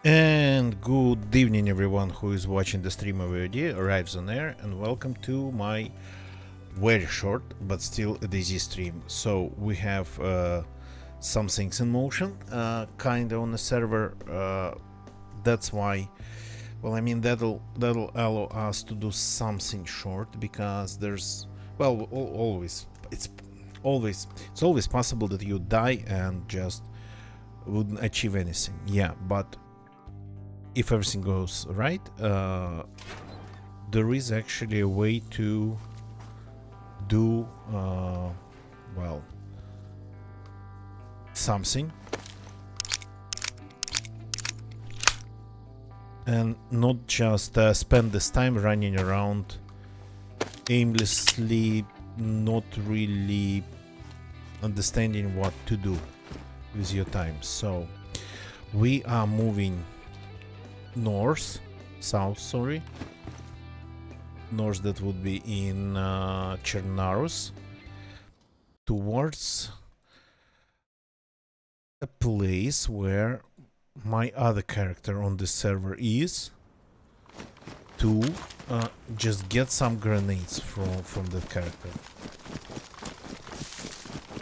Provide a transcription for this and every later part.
And good evening, everyone who is watching the stream of VOD arrives on air, and welcome to my very short but still a DayZ stream. So we have some things in motion, kinda on the server. That's why. Well, I mean that'll allow us to do something short because there's always it's always possible that you die and just wouldn't achieve anything. Yeah, but if everything goes right, there is actually a way to do well something and not just spend this time running around aimlessly, not really understanding what to do with your time. So we are moving south, sorry. North, that would be in Chernarus, towards a place where my other character on this server is, to just get some grenades from that character.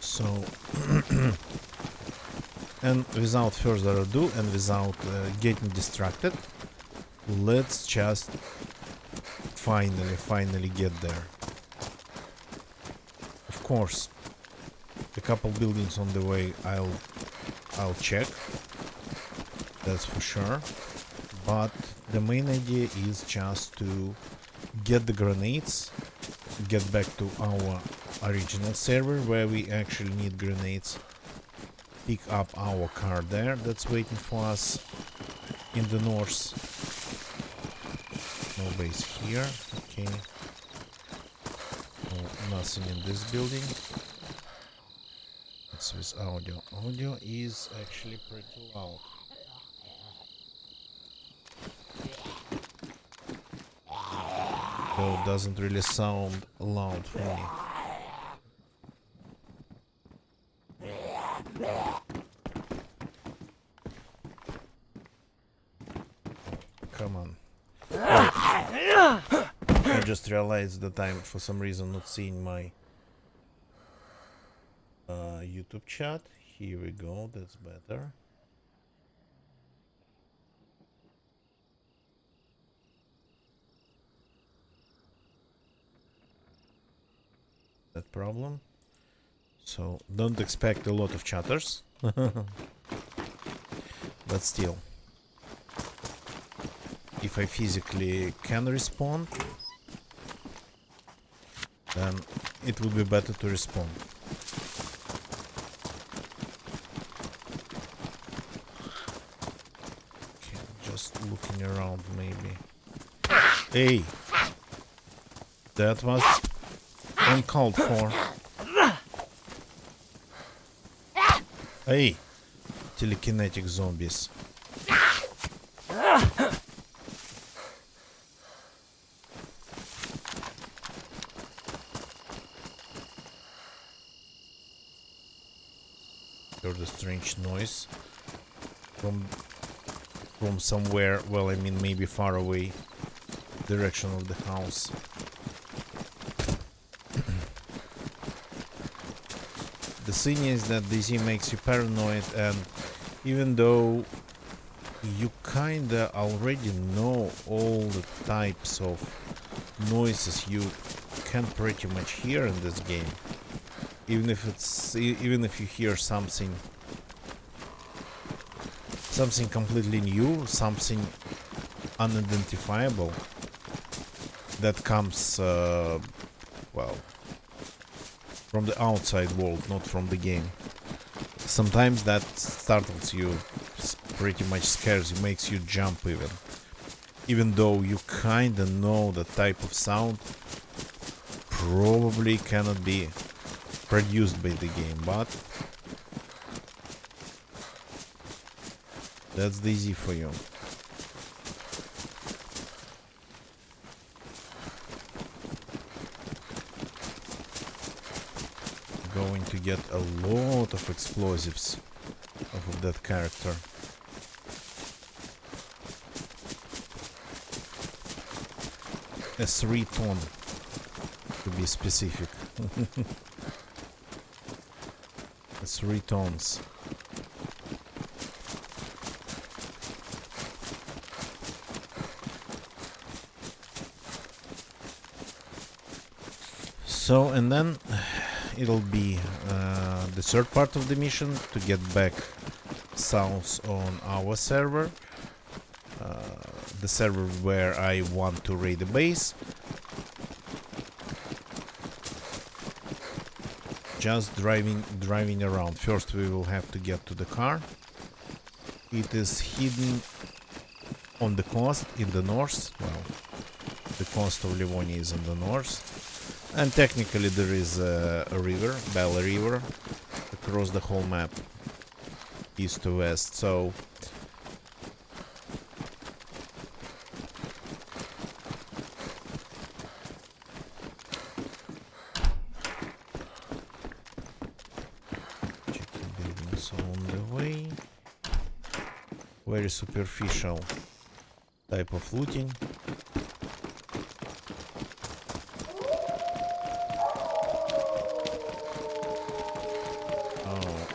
So and without further ado and without getting distracted, let's just finally get there. Of course, a couple buildings on the way I'll check, that's for sure, but the main idea is just to get the grenades, get back to our original server where we actually need grenades, pick up our car there that's waiting for us in the north. No base here, okay. No, nothing in this building. What's with audio? Audio is actually pretty loud. Though it doesn't really sound loud for me. Come on. I just realized that I'm for some reason not seeing my YouTube chat. Here we go, that's better. That problem. So don't expect a lot of chatters. But still, if I physically can respond, then it would be better to respond. Okay, just looking around maybe. Hey! That was uncalled for. Hey! Telekinetic zombies. Heard a strange noise from somewhere, well, I mean maybe far away direction of the house. The thing is that DayZ makes you paranoid, and even though you kinda already know all the types of noises you can pretty much hear in this game, even if you hear something completely new, something unidentifiable that comes well, from the outside world, not from the game. Sometimes that startles you, pretty much scares you, makes you jump even though you kinda know the type of sound probably cannot be produced by the game, but that's DayZ for you. Going to get a lot of explosives off of that character. a 3 ton to be specific. 3 tons. So, and then it'll be the third part of the mission to get back south on our server, the server where I want to raid the base. Just driving around. First we will have to get to the car. It is hidden on the coast in the north. Well, the coast of Livonia is in the north. And technically there is a river, Bella River, across the whole map, east to west, so... Checking buildings on the way. Very superficial type of looting.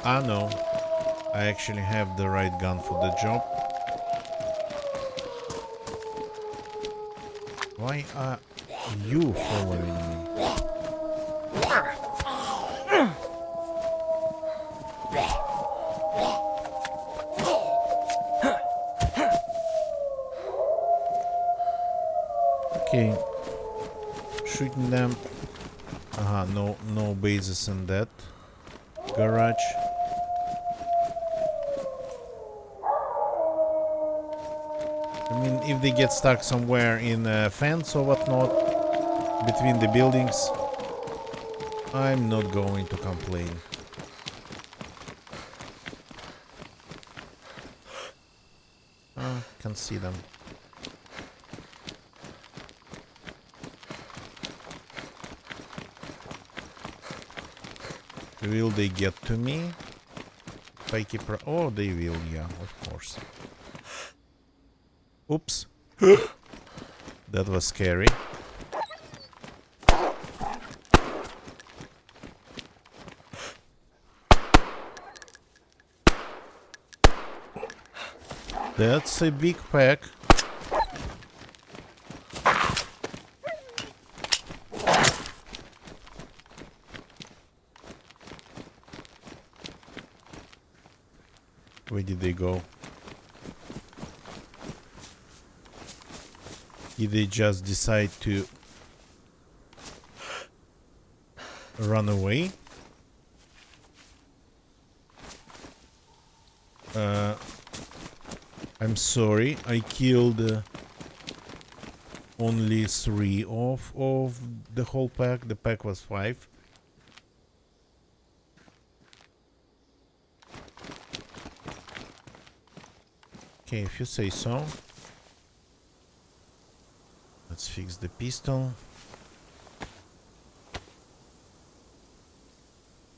Ah no, I actually have the right gun for the job. Why are you following me? Okay, shooting them. No bases in that garage. I mean, if they get stuck somewhere in a fence or whatnot, between the buildings, I'm not going to complain. Can see them. Will they get to me? If I keep... Oh, they will, yeah, of course. Oops. That was scary. That's a big pack. Where did they go? Did they just decide to run away? I'm sorry, I killed only 3 of the whole pack. The pack was 5. Okay, if you say so. Let's fix the pistol.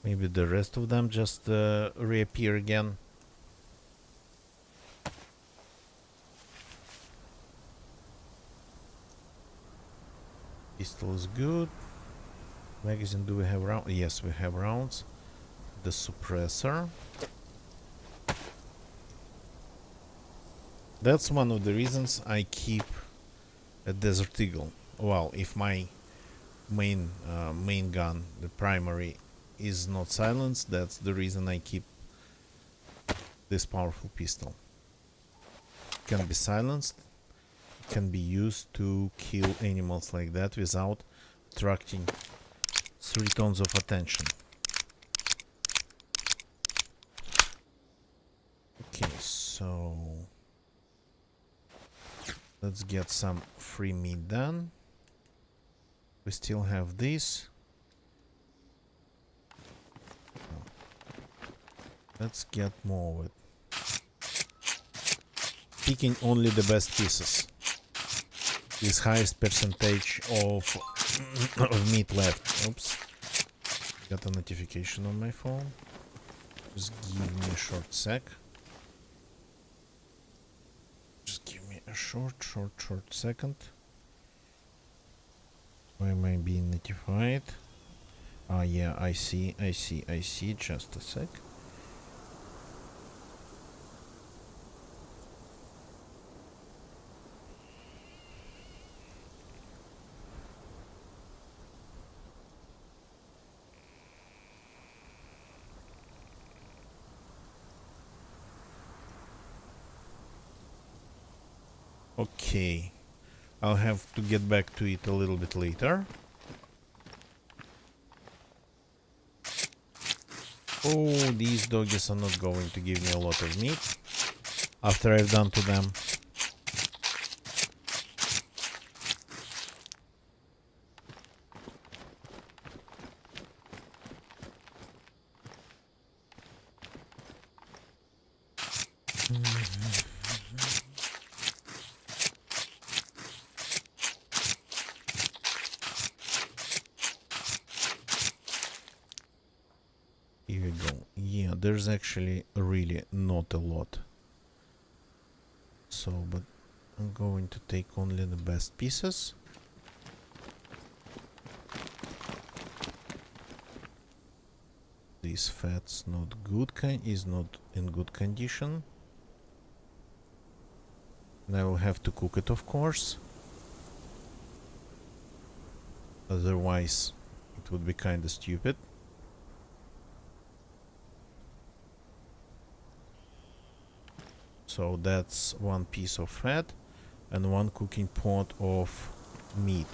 Maybe the rest of them just reappear again. Pistol is good. Magazine, do we have rounds? Yes, we have rounds. The suppressor. That's one of the reasons I keep a Desert Eagle. Well, if my main gun, the primary, is not silenced, that's the reason I keep this powerful pistol. It can be silenced, it can be used to kill animals like that without attracting 3 tons of attention. Okay, so let's get some free meat done. We still have this. Let's get more of it. Picking only the best pieces. With highest percentage of meat left. Oops. Got a notification on my phone. Just give me a short sec. Just give me a short second. Why am I being notified? Ah, yeah, I see. Just a sec. Okay. I'll have to get back to it a little bit later. Oh, these doggies are not going to give me a lot of meat after I've done to them. Here we go. Yeah, there's actually really not a lot. So, but I'm going to take only the best pieces. This fat's not good, is not in good condition. And I will have to cook it, of course. Otherwise, it would be kind of stupid. So that's one piece of fat and one cooking pot of meat.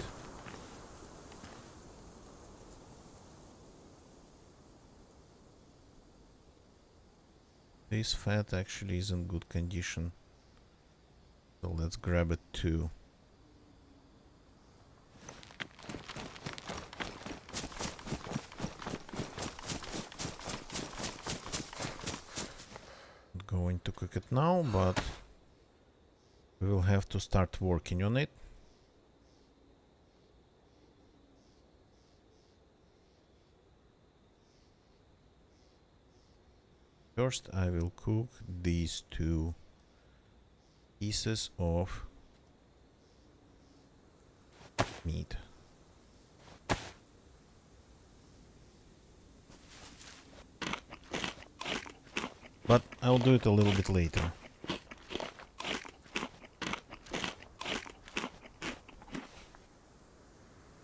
This fat actually is in good condition. So let's grab it too. Not going to cook it now, but we will have to start working on it. First, I will cook these two pieces of meat. But I'll do it a little bit later.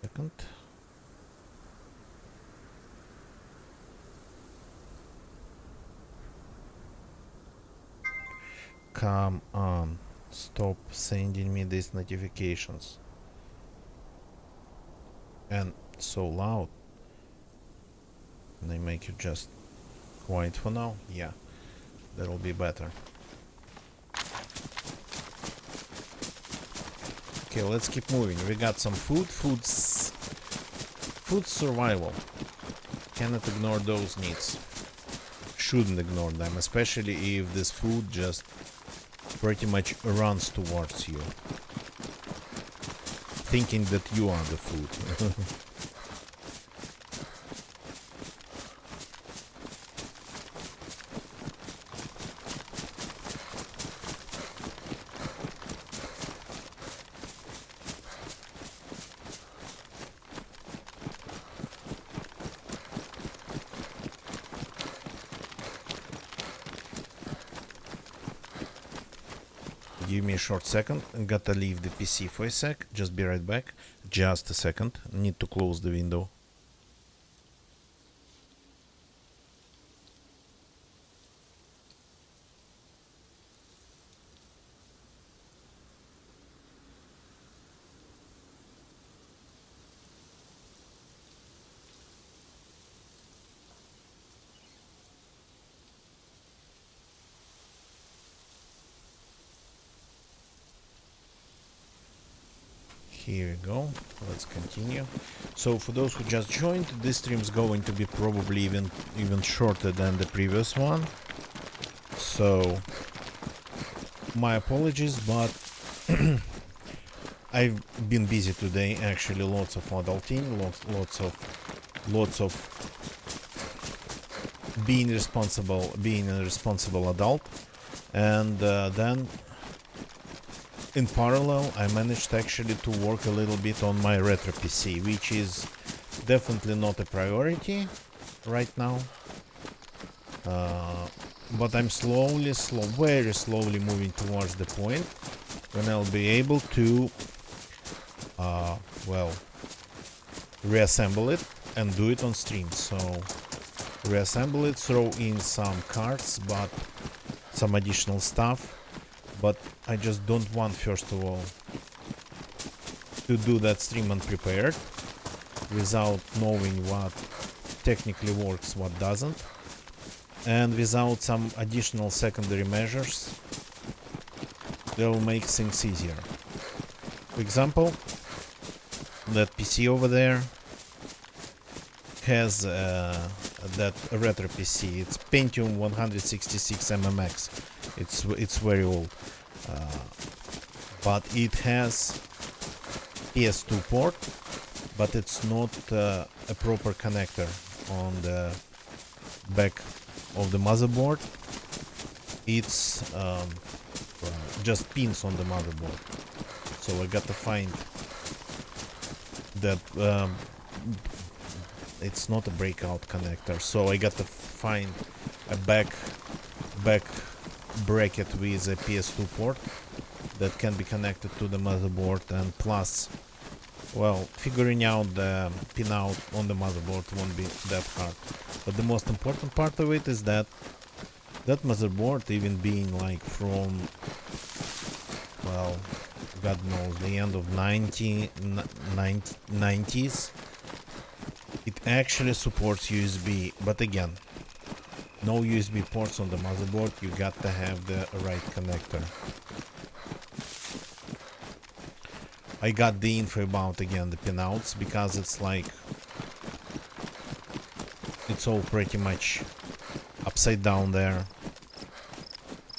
Second. Come on, stop sending me these notifications. And so loud. Can I make it just quiet for now? Yeah, that'll be better. Okay, let's keep moving. We got some food. Food survival. Cannot ignore those needs. Shouldn't ignore them, especially if this food just pretty much runs towards you, thinking that you are the food. Give me a short second. Gotta leave the PC for a sec. Just be right back. Just a second. Need to close the window. Here we go. Let's continue. So for those who just joined, this stream is going to be probably even shorter than the previous one. So my apologies, but I've been busy today. Actually, lots of adulting, lots of being a responsible adult, and then in parallel I managed actually to work a little bit on my retro PC, which is definitely not a priority right now. But I'm very slowly moving towards the point when I'll be able to, well, reassemble it and do it on stream. So reassemble it, throw in some cards, but some additional stuff. But I just don't want, first of all, to do that stream unprepared without knowing what technically works, what doesn't, and without some additional secondary measures that will make things easier. For example, that PC over there has that retro PC. It's Pentium 166 MMX. It's very old, but it has PS2 port, but it's not a proper connector on the back of the motherboard. It's just pins on the motherboard. So I got to find that it's not a breakout connector. So I got to find a back bracket with a PS2 port that can be connected to the motherboard, and plus, well, figuring out the pinout on the motherboard won't be that hard. But the most important part of it is that that motherboard, even being like from, well, God knows, the end of 90s, it actually supports USB. But again, no USB ports on the motherboard. You got to have the right connector. I got the info about, again, the pinouts, because it's like, it's all pretty much upside down there.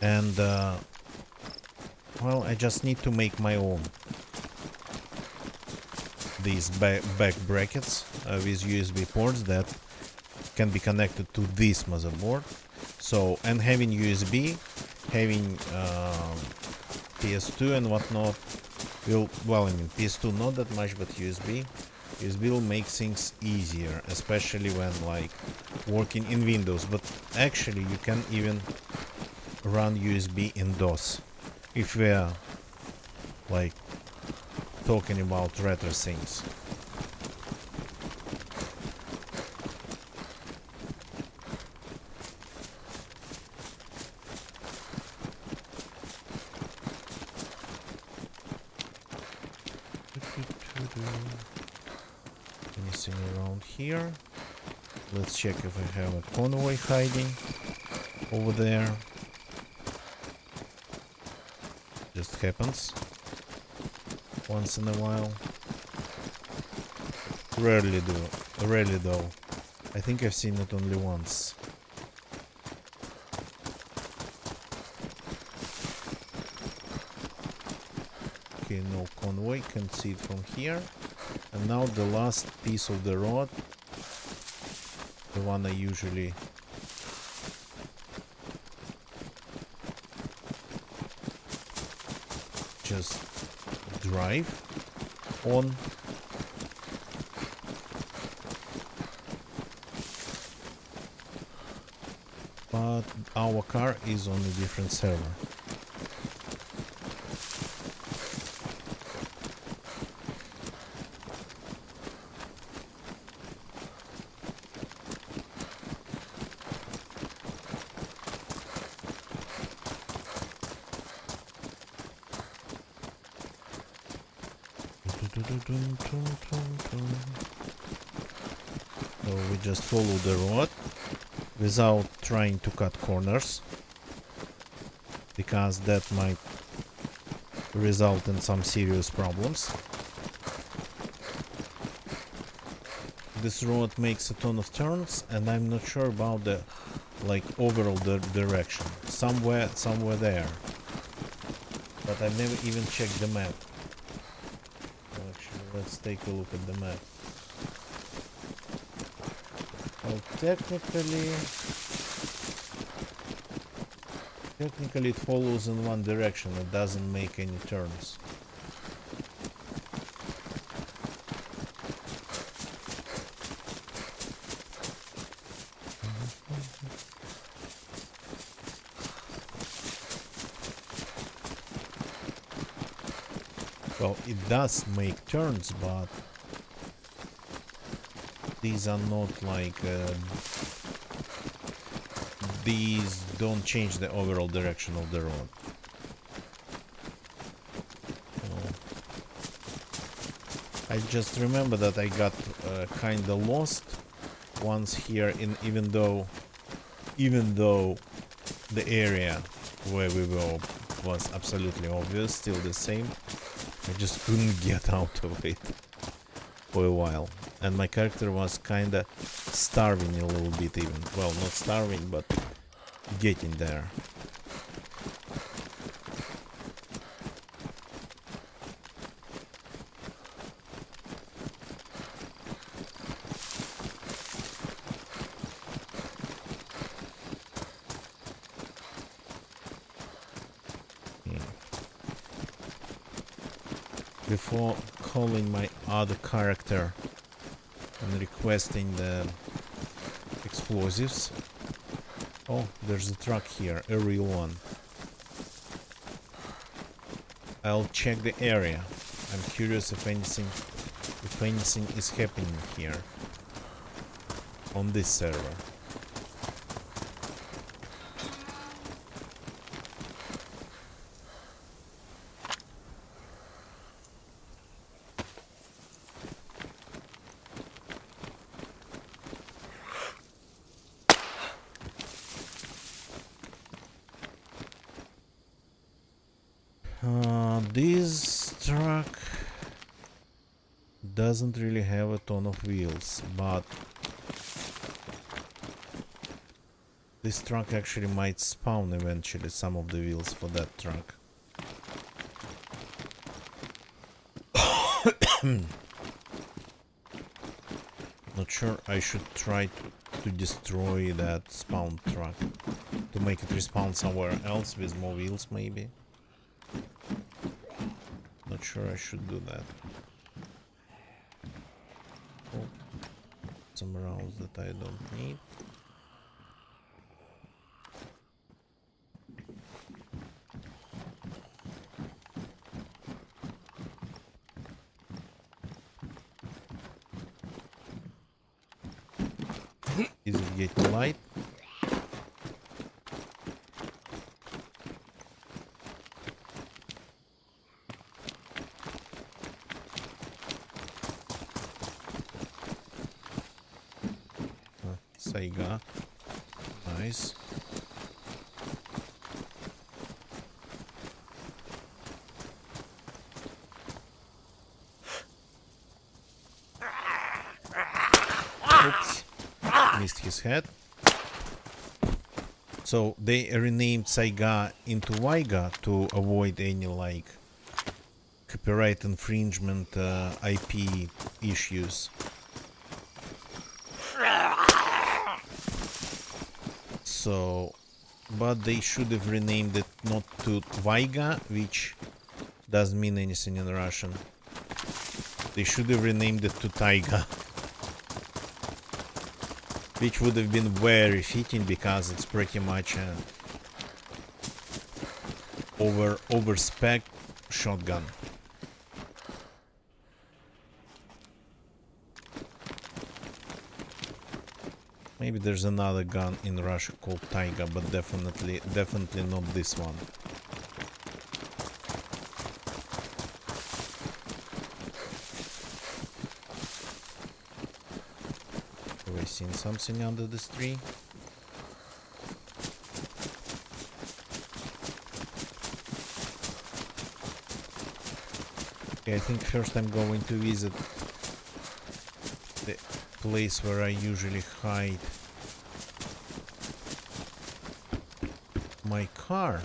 And well, I just need to make my own these back brackets with USB ports that can be connected to this motherboard. So, and having USB, having PS2 and whatnot will, well, I mean, PS2 not that much, but USB will make things easier, especially when like working in Windows. But actually you can even run USB in DOS if we're like talking about retro things. Anything around here? Let's check if I have a convoy hiding over there. Just happens once in a while. Rarely though. I think I've seen it only once. Okay, no convoy, can see it from here. And now the last piece of the rod, the one I usually just drive on. But our car is on a different server. So we just follow the road without trying to cut corners, because that might result in some serious problems. This road makes a ton of turns, and I'm not sure about the like overall direction. Somewhere there, but I've never even checked the map. Actually, let's take a look at the map. Well, technically Technically it follows in one direction, it doesn't make any turns. Well, it does make turns, but these are not like these don't change the overall direction of the road. I just remember that I got kinda lost once here, in even though the area where we were was absolutely obvious, still the same. I just couldn't get out of it for a while, and my character was kinda starving a little bit even. Well, not starving, but getting there. Before calling my other character and requesting the explosives. Oh, there's a truck here, a real one. I'll check the area. I'm curious if anything is happening here on this server. This truck doesn't really have a ton of wheels, but this truck actually might spawn eventually some of the wheels for that truck. Not sure I should try to destroy that spawn truck to make it respawn somewhere else with more wheels maybe. Not sure I should do that. Oh, some rounds that I don't need. Is it getting light? Saiga. Nice. Oops. Missed his head. So they renamed Saiga into Waiga to avoid any like copyright infringement IP issues. So, but they should have renamed it not to Vaiga, which doesn't mean anything in Russian. They should have renamed it to Taiga, which would have been very fitting because it's pretty much a over spec shotgun. Maybe there's another gun in Russia called Taiga, but definitely not this one. Have I seen something under this tree? Okay, I think first I'm going to visit the place where I usually hide my car.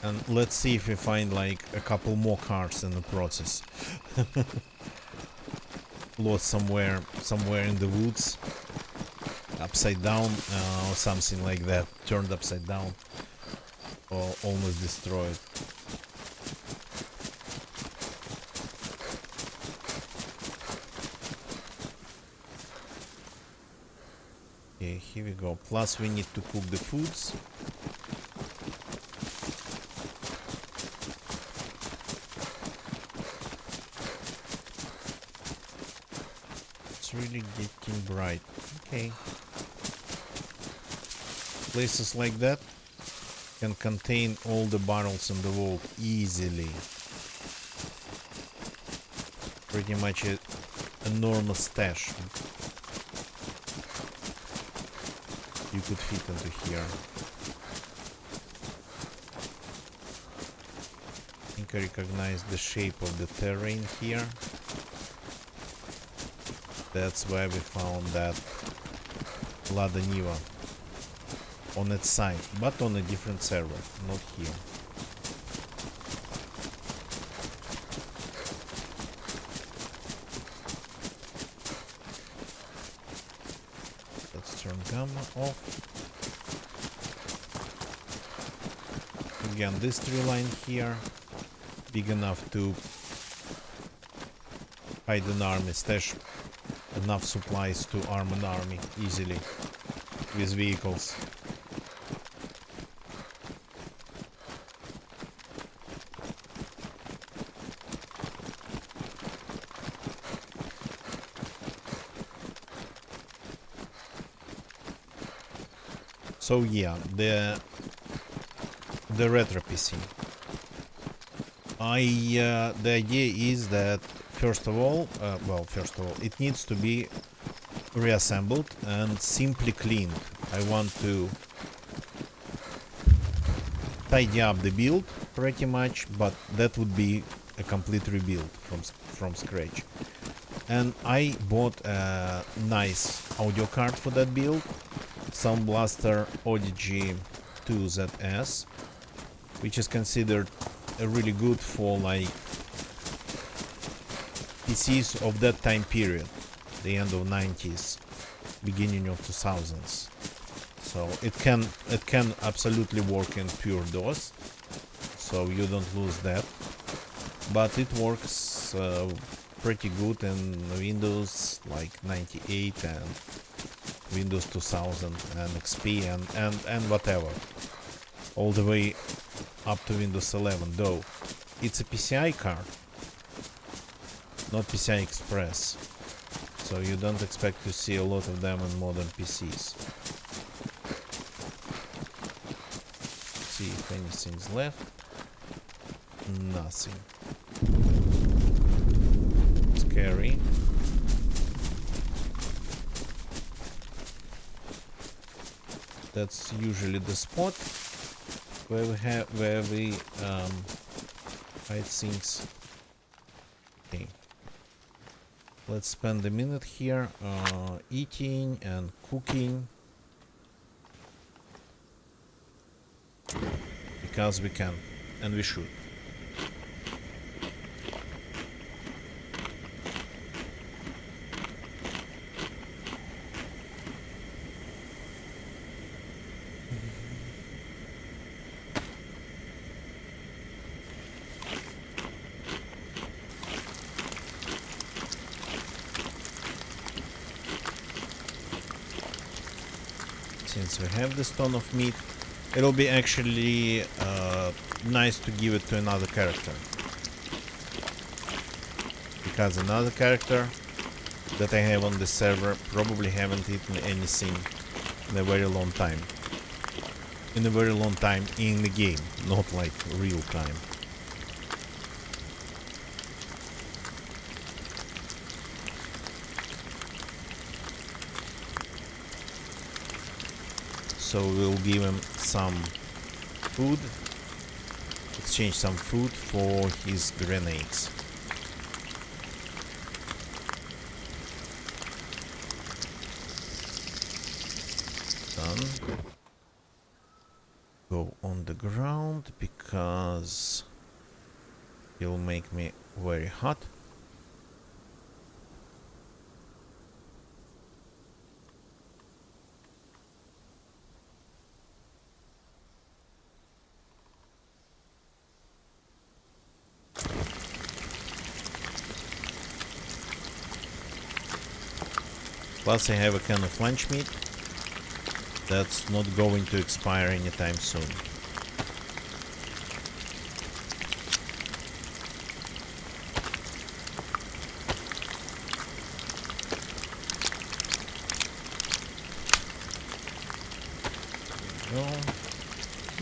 And let's see if we find like a couple more cars in the process. lost somewhere in the woods, upside down, or something like that, turned upside down, or almost destroyed. Okay, here we go. Plus we need to cook the foods. It's really getting bright. Okay. Places like that can contain all the barrels in the world easily. Pretty much an enormous stash you could fit into here. I think I recognize the shape of the terrain here. That's where we found that Lada Niva on its side, but on a different server, not here. Let's turn gamma off. Again, this tree line here, big enough to hide an army, stash enough supplies to arm an army easily with vehicles. So yeah, the retro PC. The idea is that first of all, it needs to be reassembled and simply cleaned. I want to tidy up the build pretty much, but that would be a complete rebuild from scratch. And I bought a nice audio card for that build, Sound Blaster Odyssey 2ZS, which is considered a really good for like PCs of that time period, the end of 90s, beginning of 2000s. So it can absolutely work in pure DOS, so you don't lose that. But it works pretty good in Windows like 98 and Windows 2000 and XP and whatever, all the way up to Windows 11, though it's a PCI card, not PCI Express, so you don't expect to see a lot of them in modern PCs. See if anything's left. Nothing. Scary. That's usually the spot where we hide things. Okay. Let's spend a minute here eating and cooking, because we can and we should. Since we have the stone of meat, it'll be actually nice to give it to another character, because another character that I have on the server probably haven't eaten anything in a very long time. In a very long time in the game, not like real time. So we'll give him some food, exchange some food for his grenades. Done. Go on the ground because he'll make me very hot. Plus I have a can of lunch meat that's not going to expire anytime soon.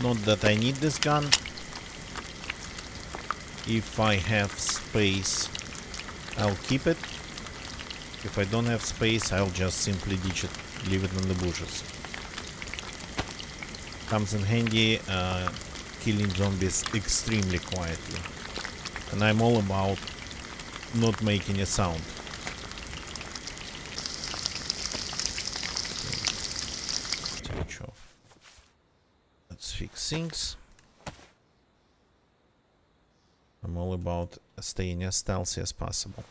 Not that I need this gun. If I have space, I'll keep it. If I don't have space, I'll just simply ditch it, leave it in the bushes. Comes in handy killing zombies extremely quietly. And I'm all about not making a sound. Switch off. Let's fix things. I'm all about staying as stealthy as possible.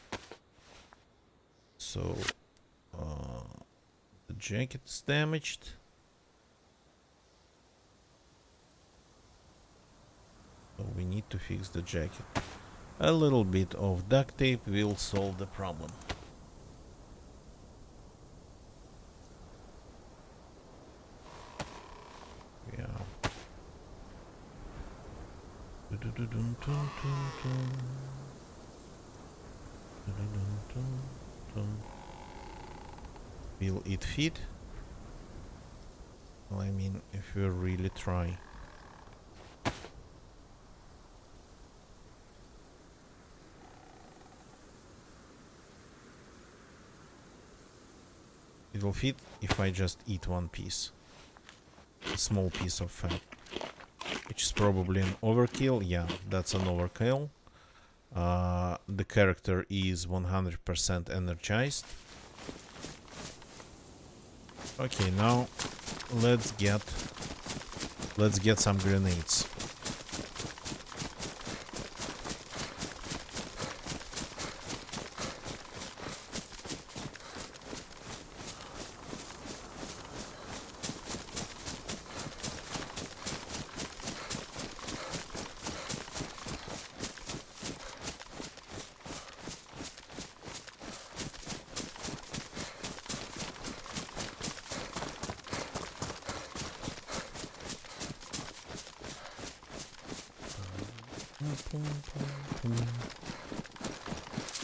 So, the jacket is damaged. So we need to fix the jacket. A little bit of duct tape will solve the problem. Yeah. Will it fit? Well, I mean, if we really try. It will fit if I just eat one piece. A small piece of fat. Which is probably an overkill. Yeah, that's an overkill. The character is 100% energized. Okay, now let's get some grenades.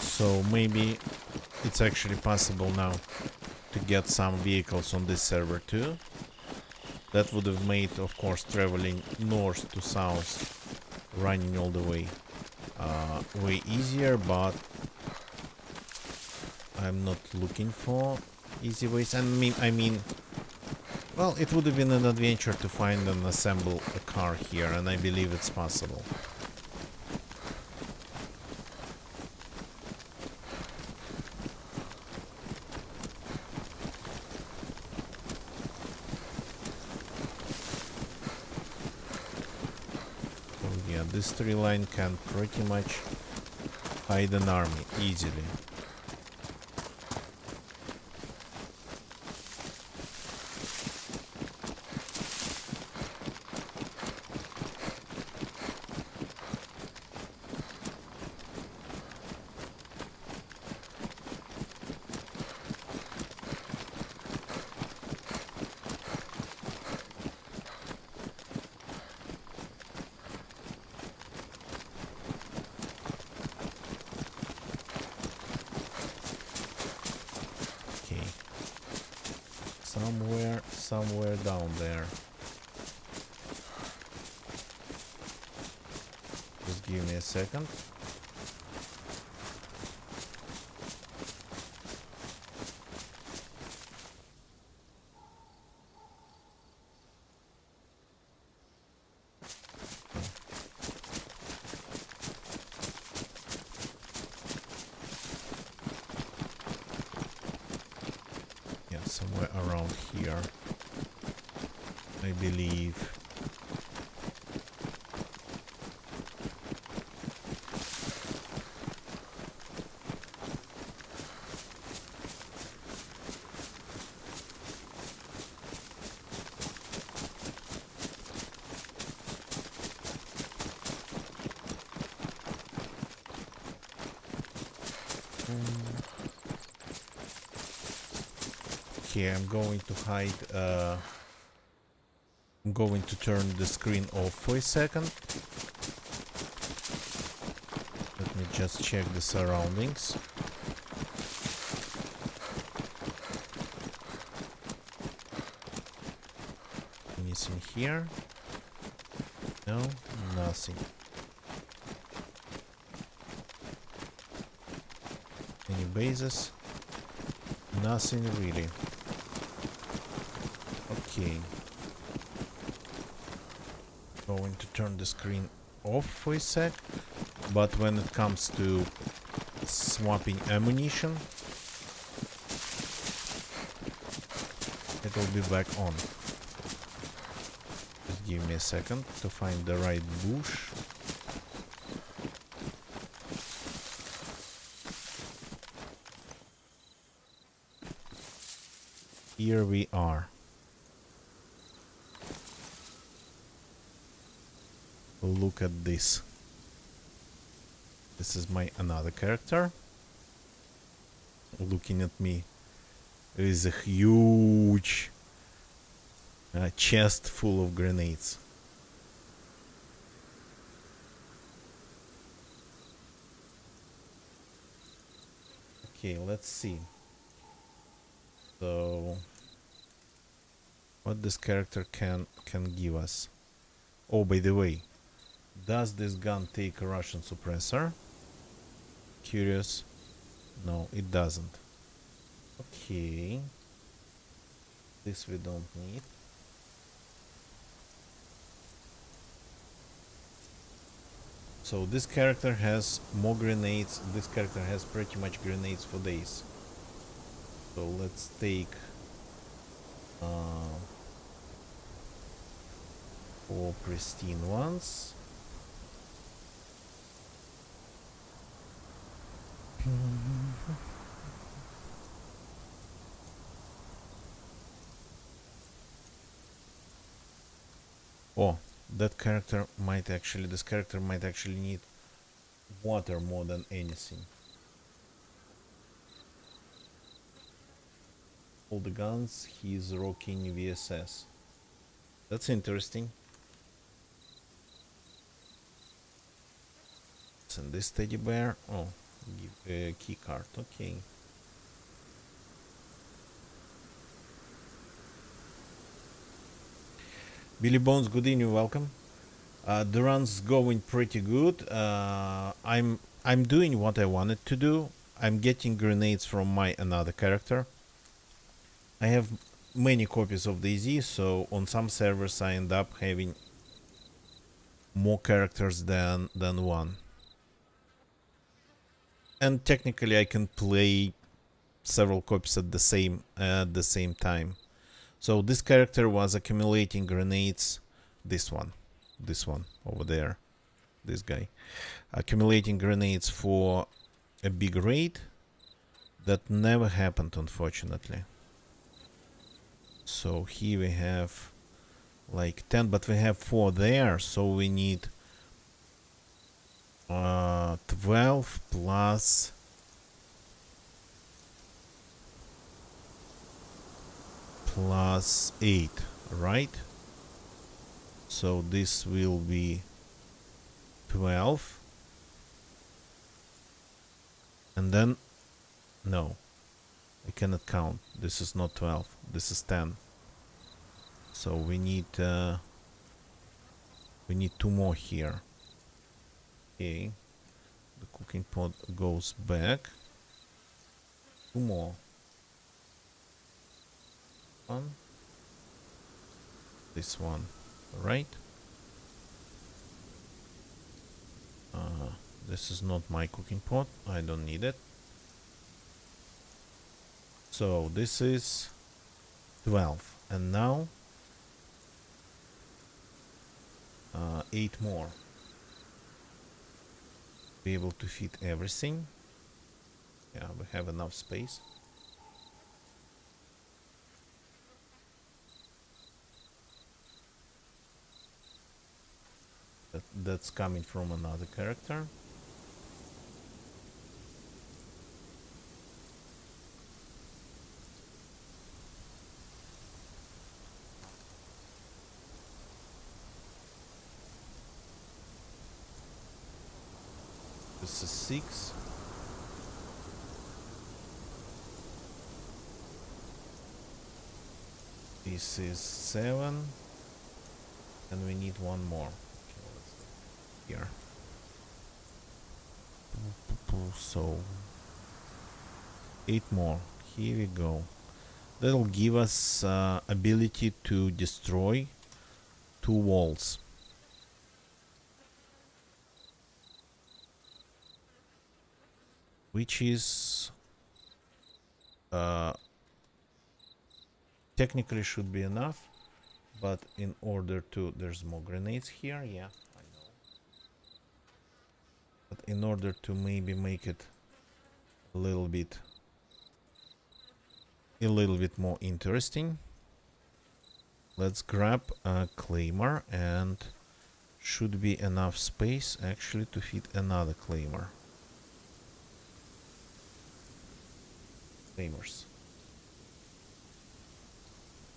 So maybe it's actually possible now to get some vehicles on this server too. That would have made, of course, traveling north to south, running all the way, way easier, but I'm not looking for easy ways. I mean, well, it would have been an adventure to find and assemble a car here, and I believe it's possible. This tree line can pretty much hide an army easily. Somewhere down there. Just give me a second. Yeah, somewhere around here, I believe. Okay, I'm going to hide. I'm going to turn the screen off for a second. Let me just check the surroundings. Anything here? No, nothing. Any bases? Nothing really. Okay. Going to turn the screen off for a sec. But when it comes to swapping ammunition, it will be back on. Just give me a second to find the right bush. Here we are. Look at this. This is my another character. Looking at me. There is a huge chest full of grenades. Okay, let's see. So, what this character can give us? Oh, by the way, does this gun take a Russian suppressor? Curious. No, it doesn't. Okay. This we don't need. So this character has more grenades. This character has pretty much grenades for days. So let's take 4 pristine ones. Oh, this character might actually need water more than anything. All the guns, he's rocking VSS. That's interesting. And this teddy bear. Oh, give a key card. Okay. Billy Bones, good evening, welcome. The run's going pretty good. I'm doing what I wanted to do. I'm getting grenades from my another character. I have many copies of DayZ, so on some servers I end up having more characters than one. And technically I can play several copies at the same time. So this character was accumulating grenades. This one over there, this guy, accumulating grenades for a big raid that never happened, unfortunately. So here we have like 10, but we have 4 there, so we need 12 plus plus 8, right? So this will be 12. And then, no, I cannot count. This is not 12. This is 10. So we need 2 more here. Okay. The cooking pot goes back. 2 more. 1. This one, right? This is not my cooking pot. I don't need it. So this is 12, and now 8 more. Be able to fit everything. Yeah, we have enough space. That's coming from another character. This is 6. This is 7. And we need one more. Okay, here. So 8 more. Here we go. That'll give us ability to destroy 2 walls. Which is technically should be enough, but in order to, there's more grenades here, yeah, I know. But in order to maybe make it a little bit more interesting, let's grab a claymore, and should be enough space actually to fit another claymore. Claymores.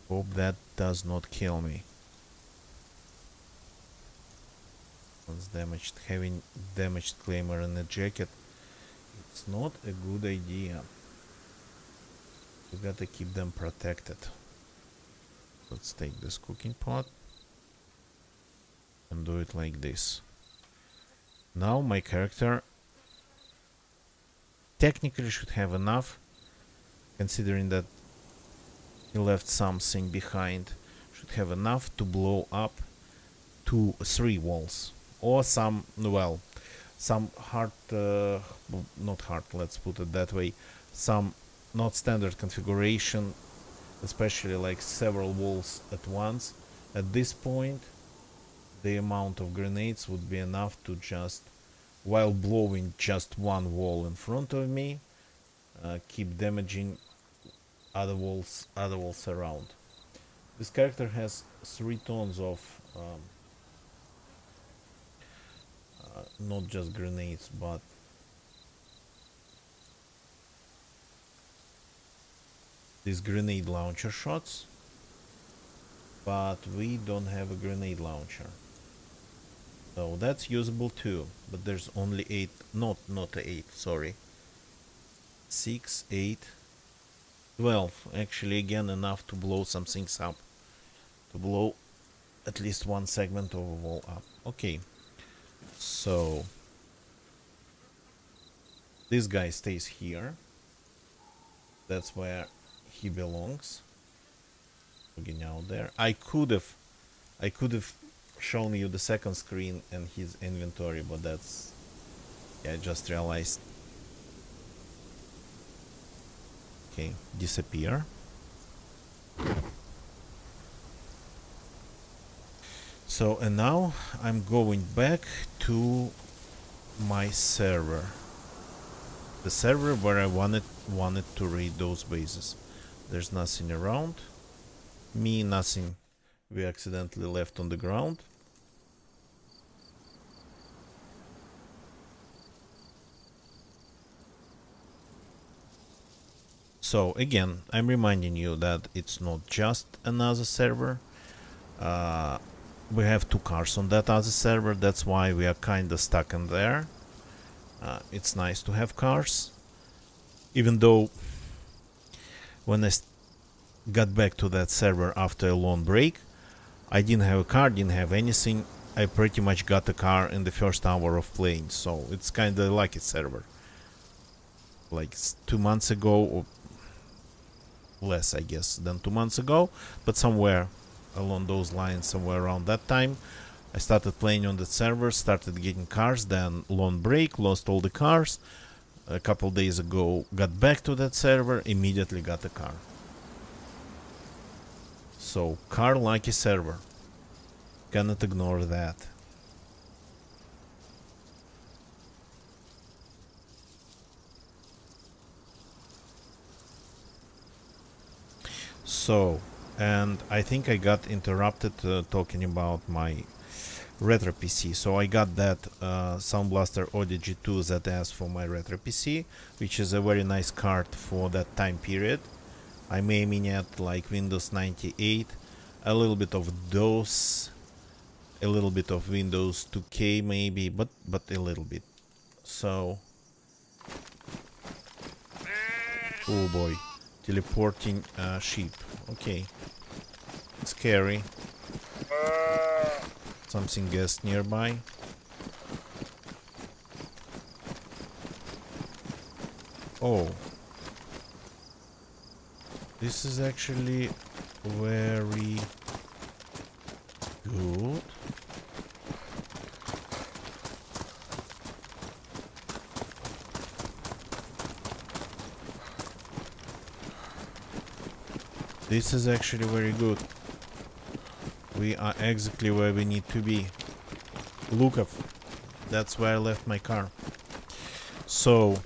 Hope that does not kill me. Once damaged, having damaged claymore in a jacket, it's not a good idea. You gotta keep them protected. Let's take this cooking pot and do it like this. Now my character technically should have enough, considering that he left something behind. Should have enough to blow up 3 walls, or some, well, some hard, not hard, let's put it that way, some not standard configuration, especially like several walls at once. At this point, the amount of grenades would be enough to just, while blowing just one wall in front of me, keep damaging other walls around. This character has 3 tons of not just grenades, but these grenade launcher shots, but we don't have a grenade launcher. So that's usable too, but there's only 8, not 8, sorry. 6, 8, 12, actually again enough to blow some things up. To blow at least one segment of a wall up. Okay, so this guy stays here. That's where he belongs. Looking out there. I could have shown you the second screen and his inventory, but that's, yeah, I just realized. Okay, disappear. So, and now I'm going back to my server. The server where I wanted to raid those bases. There's nothing around me, nothing we accidentally left on the ground. So again, I'm reminding you that it's not just another server. We have 2 cars on that other server, that's why we are kinda stuck in there. It's nice to have cars, even though when I got back to that server after a long break, I didn't have a car, didn't have anything. I pretty much got a car in the first hour of playing, so it's kinda like a server. Like 2 months ago, or less I guess than 2 months ago, but somewhere along those lines, somewhere around that time, I started playing on the server, started getting cars, then long break, lost all the cars. A couple days ago, got back to that server, immediately got a car. So, car lucky server. Cannot ignore that. So, and I think I got interrupted talking about my retro PC. So I got that Sound Blaster Odyssey 2 ZS for my retro PC, which is a very nice card for that time period. I'm aiming at like Windows 98, a little bit of DOS, a little bit of Windows 2K maybe, but a little bit. So, oh boy, teleporting sheep. Okay, scary. Something guessed nearby. Oh, this is actually very good. This is actually very good. We are exactly where we need to be. Lukov. That's where I left my car. So,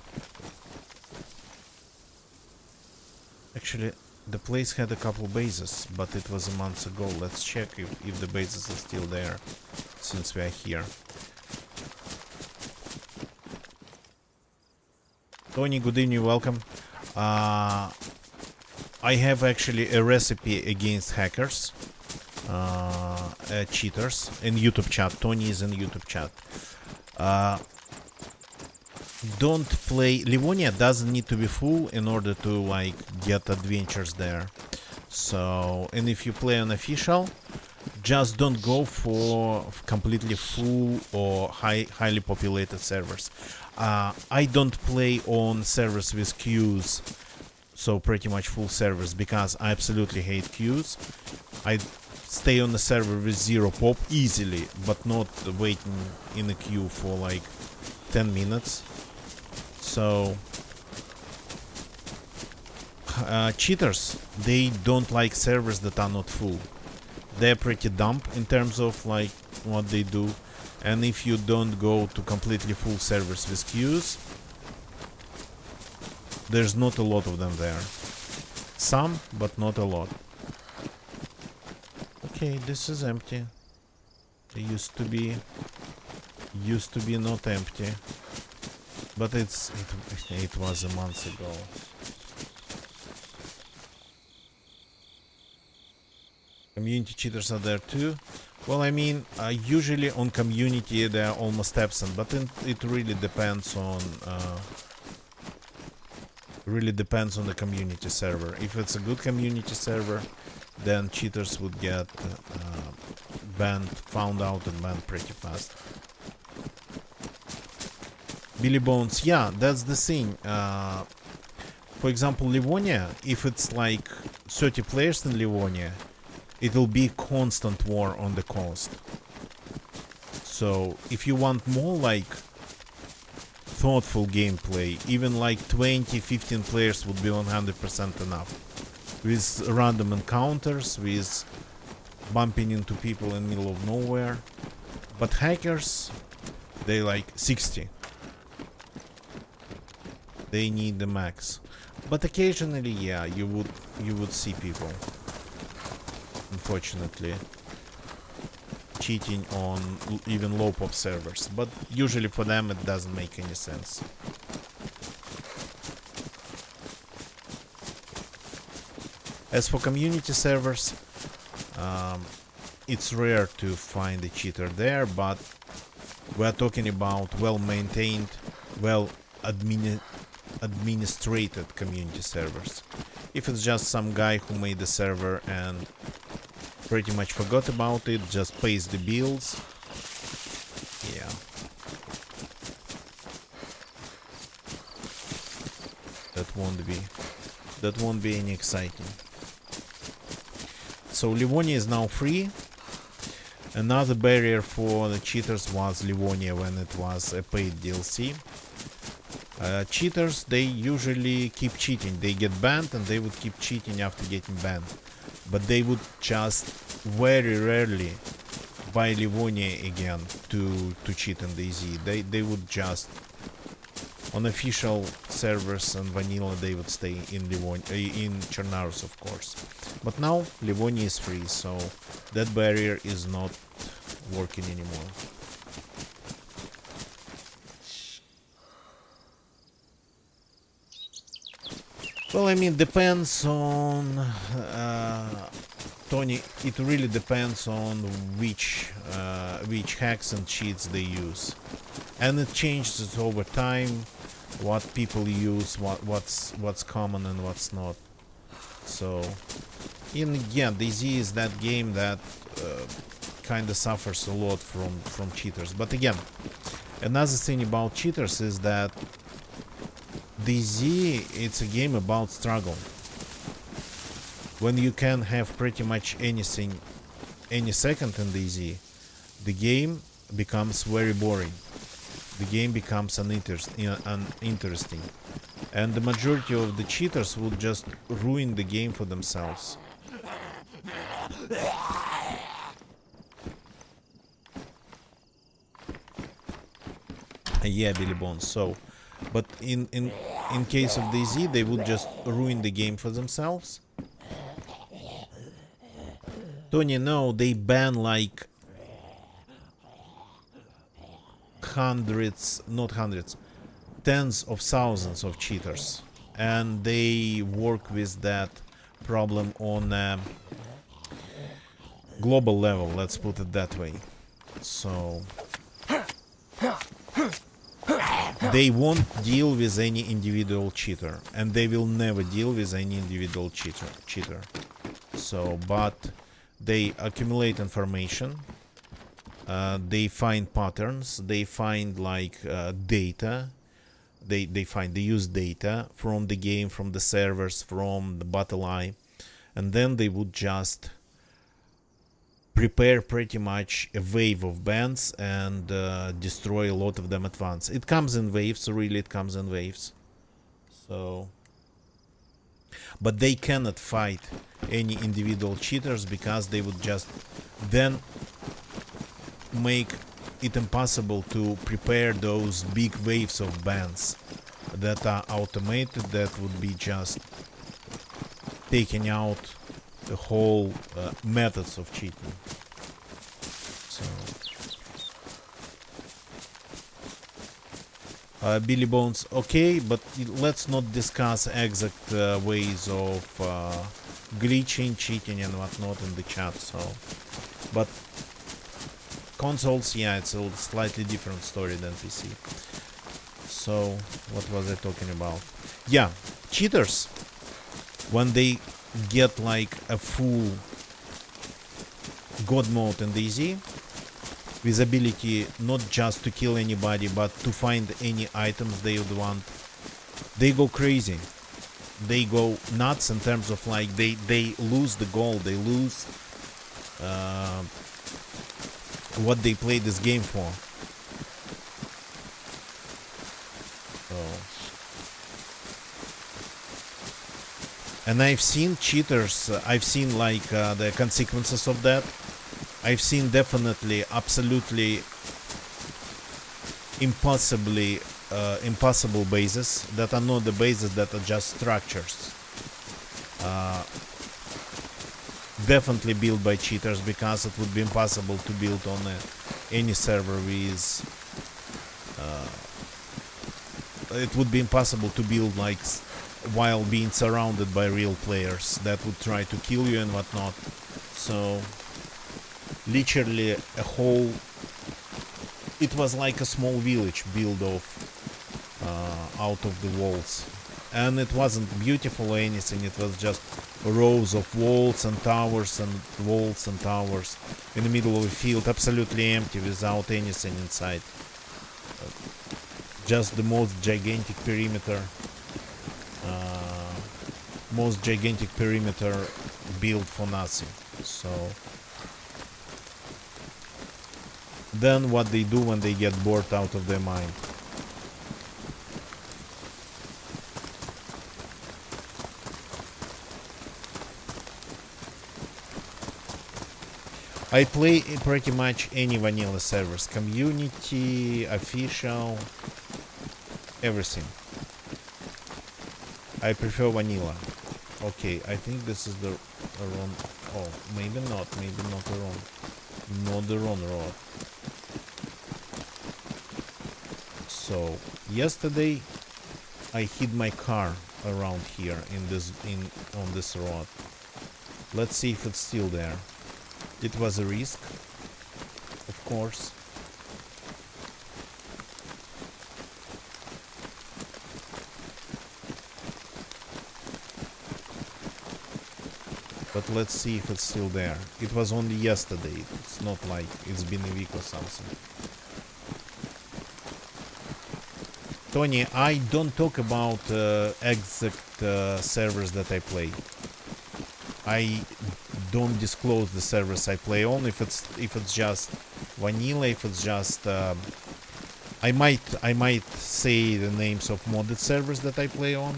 actually, the place had a couple bases, but it was a month ago. Let's check if the bases are still there, since we are here. Tony, good evening, welcome. I have actually a recipe against hackers, cheaters, in YouTube chat. Tony is in YouTube chat. Don't play. Livonia doesn't need to be full in order to like get adventures there. So, and if you play on official, just don't go for completely full or highly populated servers. I don't play on servers with queues, so pretty much full servers, because I absolutely hate queues. I stay on the server with 0 pop easily, but not waiting in a queue for like 10 minutes. So cheaters, they don't like servers that are not full. They're pretty dumb in terms of like what they do, and if you don't go to completely full servers with queues, there's not a lot of them there. Some, but not a lot. Okay, this is empty. It used to be not empty, but it was a month ago. Community cheaters are there too. Well, I mean, usually on community they are almost absent, but it really depends on the community server. If it's a good community server, then cheaters would get banned, found out and banned pretty fast. Billy Bones, yeah, that's the thing. For example, Livonia, if it's like 30 players in Livonia, it'll be constant war on the coast. So if you want more like thoughtful gameplay, even like 20-15 players would be 100% enough, with random encounters, with bumping into people in the middle of nowhere. But hackers, they like 60. They need the max. But occasionally, yeah, you would see people, unfortunately, cheating on even low pop servers, but usually for them it doesn't make any sense. As for community servers, it's rare to find a cheater there, but we're talking about well-maintained, administrated community servers. If it's just some guy who made the server and pretty much forgot about it, just pays the bills, yeah. That won't be any exciting. So Livonia is now free. Another barrier for the cheaters was Livonia when it was a paid DLC. Cheaters, they usually keep cheating. They get banned and they would keep cheating after getting banned. But they would just very rarely buy Livonia again to cheat in DayZ. They would just, on official servers and vanilla, they would stay in in Chernarus, of course. But now Livonia is free, so that barrier is not working anymore. Well, I mean, depends on Tony, it really depends on which hacks and cheats they use, and it changes over time. What people use, what's common and what's not. So, again, DayZ is that game that kind of suffers a lot from cheaters. But again, another thing about cheaters is that DayZ, it's a game about struggle. When you can have pretty much anything any second in DayZ, the game becomes very boring. The game becomes uninteresting. And the majority of the cheaters will just ruin the game for themselves. Yeah, Billy Bones. So, but in case of DayZ, they would just ruin the game for themselves. Tony, no, they ban like hundreds, not hundreds, tens of thousands of cheaters, and they work with that problem on a global level, let's put it that way. So they won't deal with any individual cheater, and they will never deal with any individual cheater. So, but they accumulate information, they find patterns, they find like data, they use data from the game, from the servers, from the BattlEye, and then they would just prepare pretty much a wave of bans and destroy a lot of them at once. It comes in waves, really, it comes in waves. So, but they cannot fight any individual cheaters because they would just then make it impossible to prepare those big waves of bans that are automated, that would be just taking out the whole methods of cheating. So Billy Bones, okay, but let's not discuss exact ways of glitching, cheating and whatnot in the chat. So, but consoles, yeah, it's a slightly different story than PC. So, what was I talking about? Yeah, cheaters, when they get like a full god mode in DayZ, with ability not just to kill anybody, but to find any items they would want, they go crazy. They go nuts in terms of like they lose the goal, they lose what they played this game for. And I've seen cheaters, I've seen like the consequences of that. I've seen definitely, absolutely, impossible bases that are not the bases, that are just structures. Definitely built by cheaters, because it would be impossible to build on any server with... it would be impossible to build like while being surrounded by real players that would try to kill you and whatnot. So literally a whole, it was like a small village built out of the walls, and it wasn't beautiful or anything. It was just rows of walls and towers and walls and towers in the middle of a field, absolutely empty, without anything inside. Just the most gigantic perimeter built for nothing. So then what they do when they get bored out of their mind? I play pretty much any vanilla servers, community, official, everything. I prefer vanilla. Okay, I think this is the wrong... Oh, maybe not the wrong. Not the wrong road. So, yesterday I hid my car around here on this road. Let's see if it's still there. It was a risk, of course. But let's see if it's still there. It was only yesterday. It's not like it's been a week or something. Tony, I don't talk about exact servers that I play. I don't disclose the servers I play on. If it's just vanilla, if it's just I might say the names of modded servers that I play on,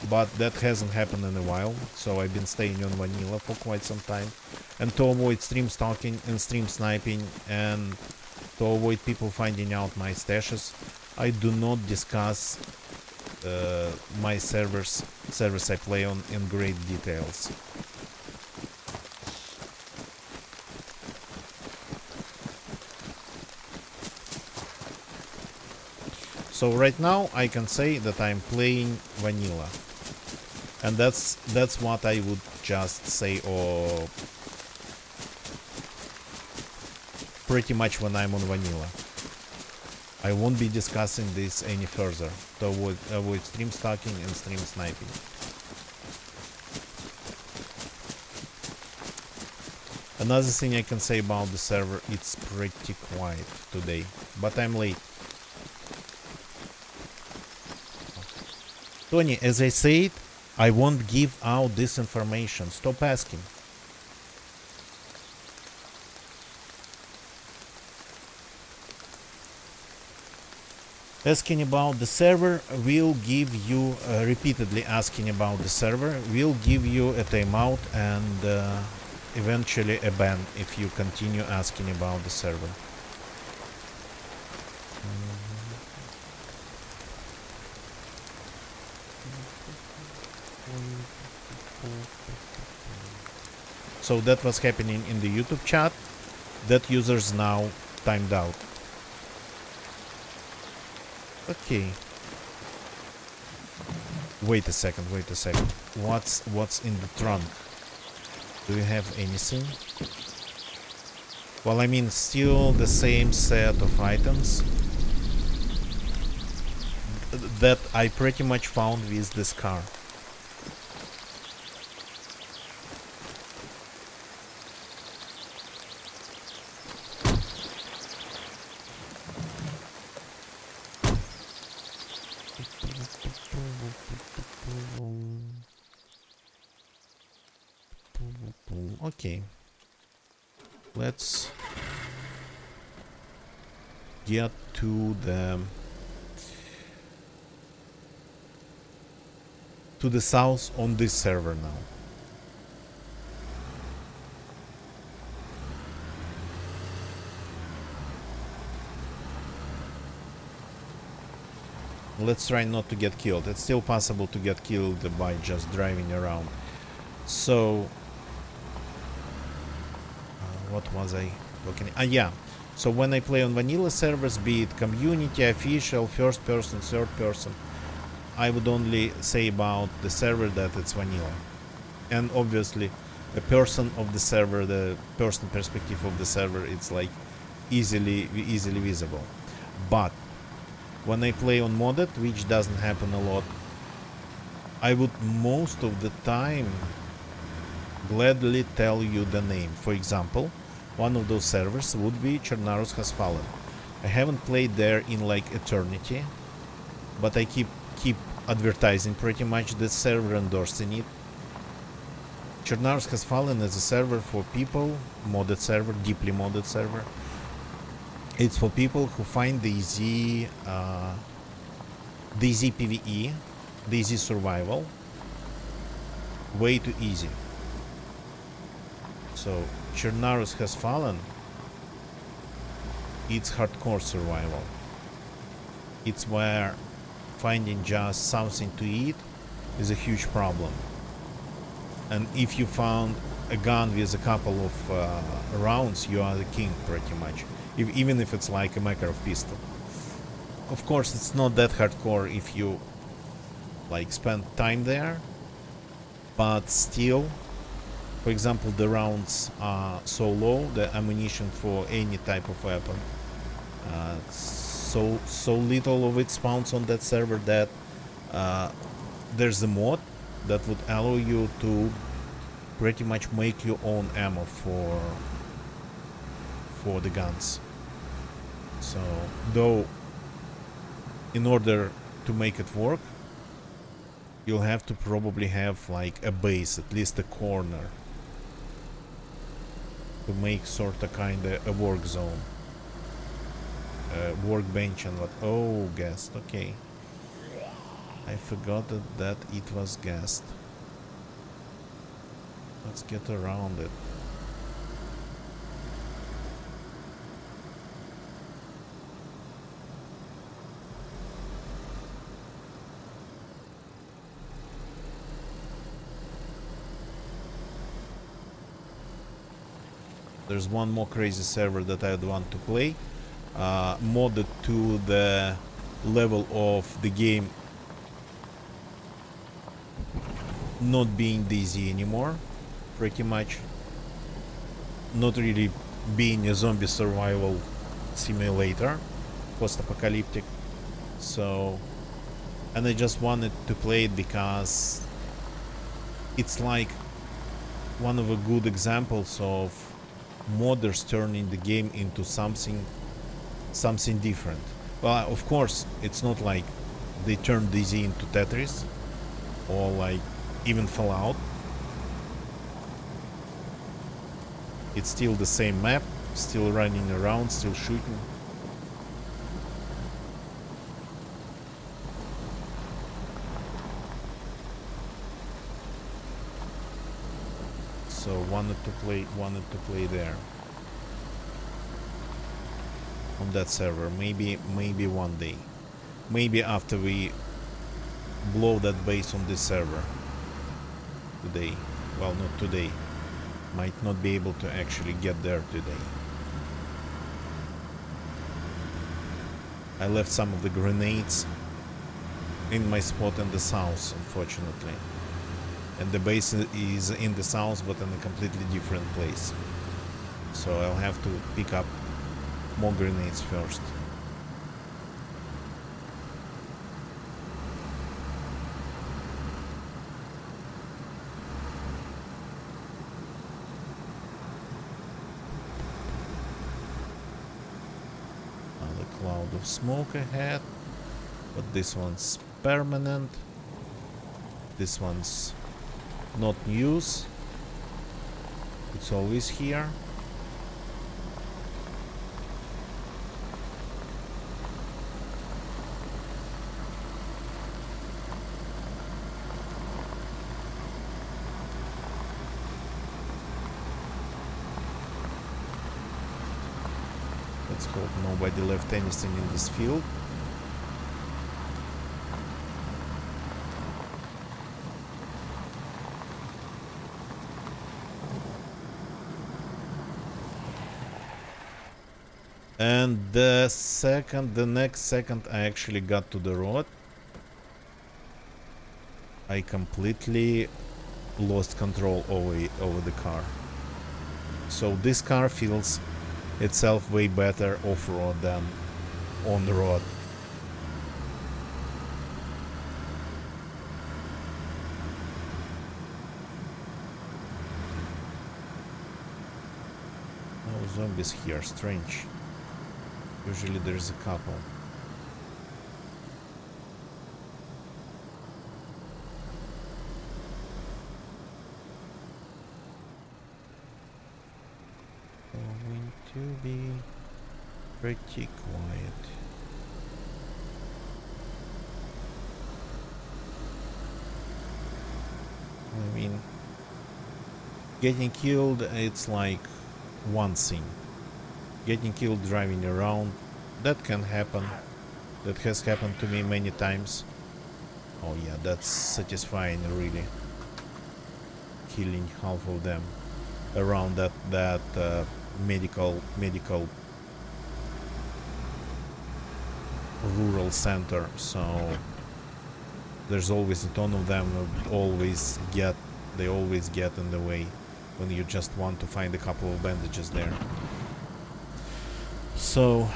but that hasn't happened in a while. So I've been staying on vanilla for quite some time, and to avoid stream stalking and stream sniping, and to avoid people finding out my stashes, I do not discuss my servers I play on in great details. So right now I can say that I'm playing vanilla, and that's what I would just say, or pretty much when I'm on vanilla. I won't be discussing this any further to avoid stream stalking and stream sniping. Another thing I can say about the server, it's pretty quiet today, but I'm late. Tony, as I said, I won't give out this information. Stop asking. Asking about the server will give you, repeatedly asking about the server will give you a timeout and eventually a ban if you continue asking about the server. So that was happening in the YouTube chat. That user's now timed out. Okay. Wait a second. What's in the trunk? Do you have anything? Well, I mean, still the same set of items that I pretty much found with this car. Okay, let's get to the south on this server now. Let's try not to get killed. It's still possible to get killed by just driving around. So what was I talking? Yeah. So when I play on vanilla servers, be it community, official, first person, third person, I would only say about the server that it's vanilla. And obviously, a person of the server, the person perspective of the server, it's like easily visible. But when I play on modded, which doesn't happen a lot, I would most of the time gladly tell you the name. For example, one of those servers would be Chernarus Has Fallen. I haven't played there in like eternity, but I keep advertising pretty much this server, endorsing it. Chernarus Has Fallen is a server for people, modded server, deeply modded server. It's for people who find the easy PvE, the easy survival way too easy. So Chernarus Has Fallen, it's hardcore survival. It's where finding just something to eat is a huge problem. And if you found a gun with a couple of rounds, you are the king pretty much. Even if it's like a Makarov pistol. Of course, it's not that hardcore if you like spend time there, but still For example, the rounds are so low, the ammunition for any type of weapon, so little of it spawns on that server that there's a mod that would allow you to pretty much make your own ammo for the guns. So, though, in order to make it work, you'll have to probably have like a base, at least a corner, to make sorta kinda a work zone, a workbench and what. Oh, gassed. Okay, I forgot that it was gassed. Let's get around it. There's one more crazy server that I'd want to play, modded to the level of the game not being DayZ anymore, pretty much not really being a zombie survival simulator, post-apocalyptic. So, and I just wanted to play it because it's like one of the good examples of modders turning the game into something different. Well, of course, it's not like they turned DayZ into Tetris or like even Fallout. It's still the same map, still running around, still shooting. So wanted to play there on that server. Maybe one day, maybe after we blow that base on this server today. Well, not today. Might not be able to actually get there today. I left some of the grenades in my spot in the south, unfortunately. And the base is in the south, but in a completely different place. So I'll have to pick up more grenades first. Another cloud of smoke ahead, but this one's permanent. This one's not news. It's always here. Let's hope nobody left anything in this field. And the next second I actually got to the road, I completely lost control over the car. So this car feels itself way better off-road than on the road. No zombies here, strange. Usually there's a couple. Going to be pretty quiet. I mean, getting killed, it's like one thing. Getting killed driving around, that can happen. That has happened to me many times. Oh yeah, that's satisfying, really. Killing half of them around that medical rural center. So there's always a ton of them. They always get in the way. when you just want to find a couple of bandages there. So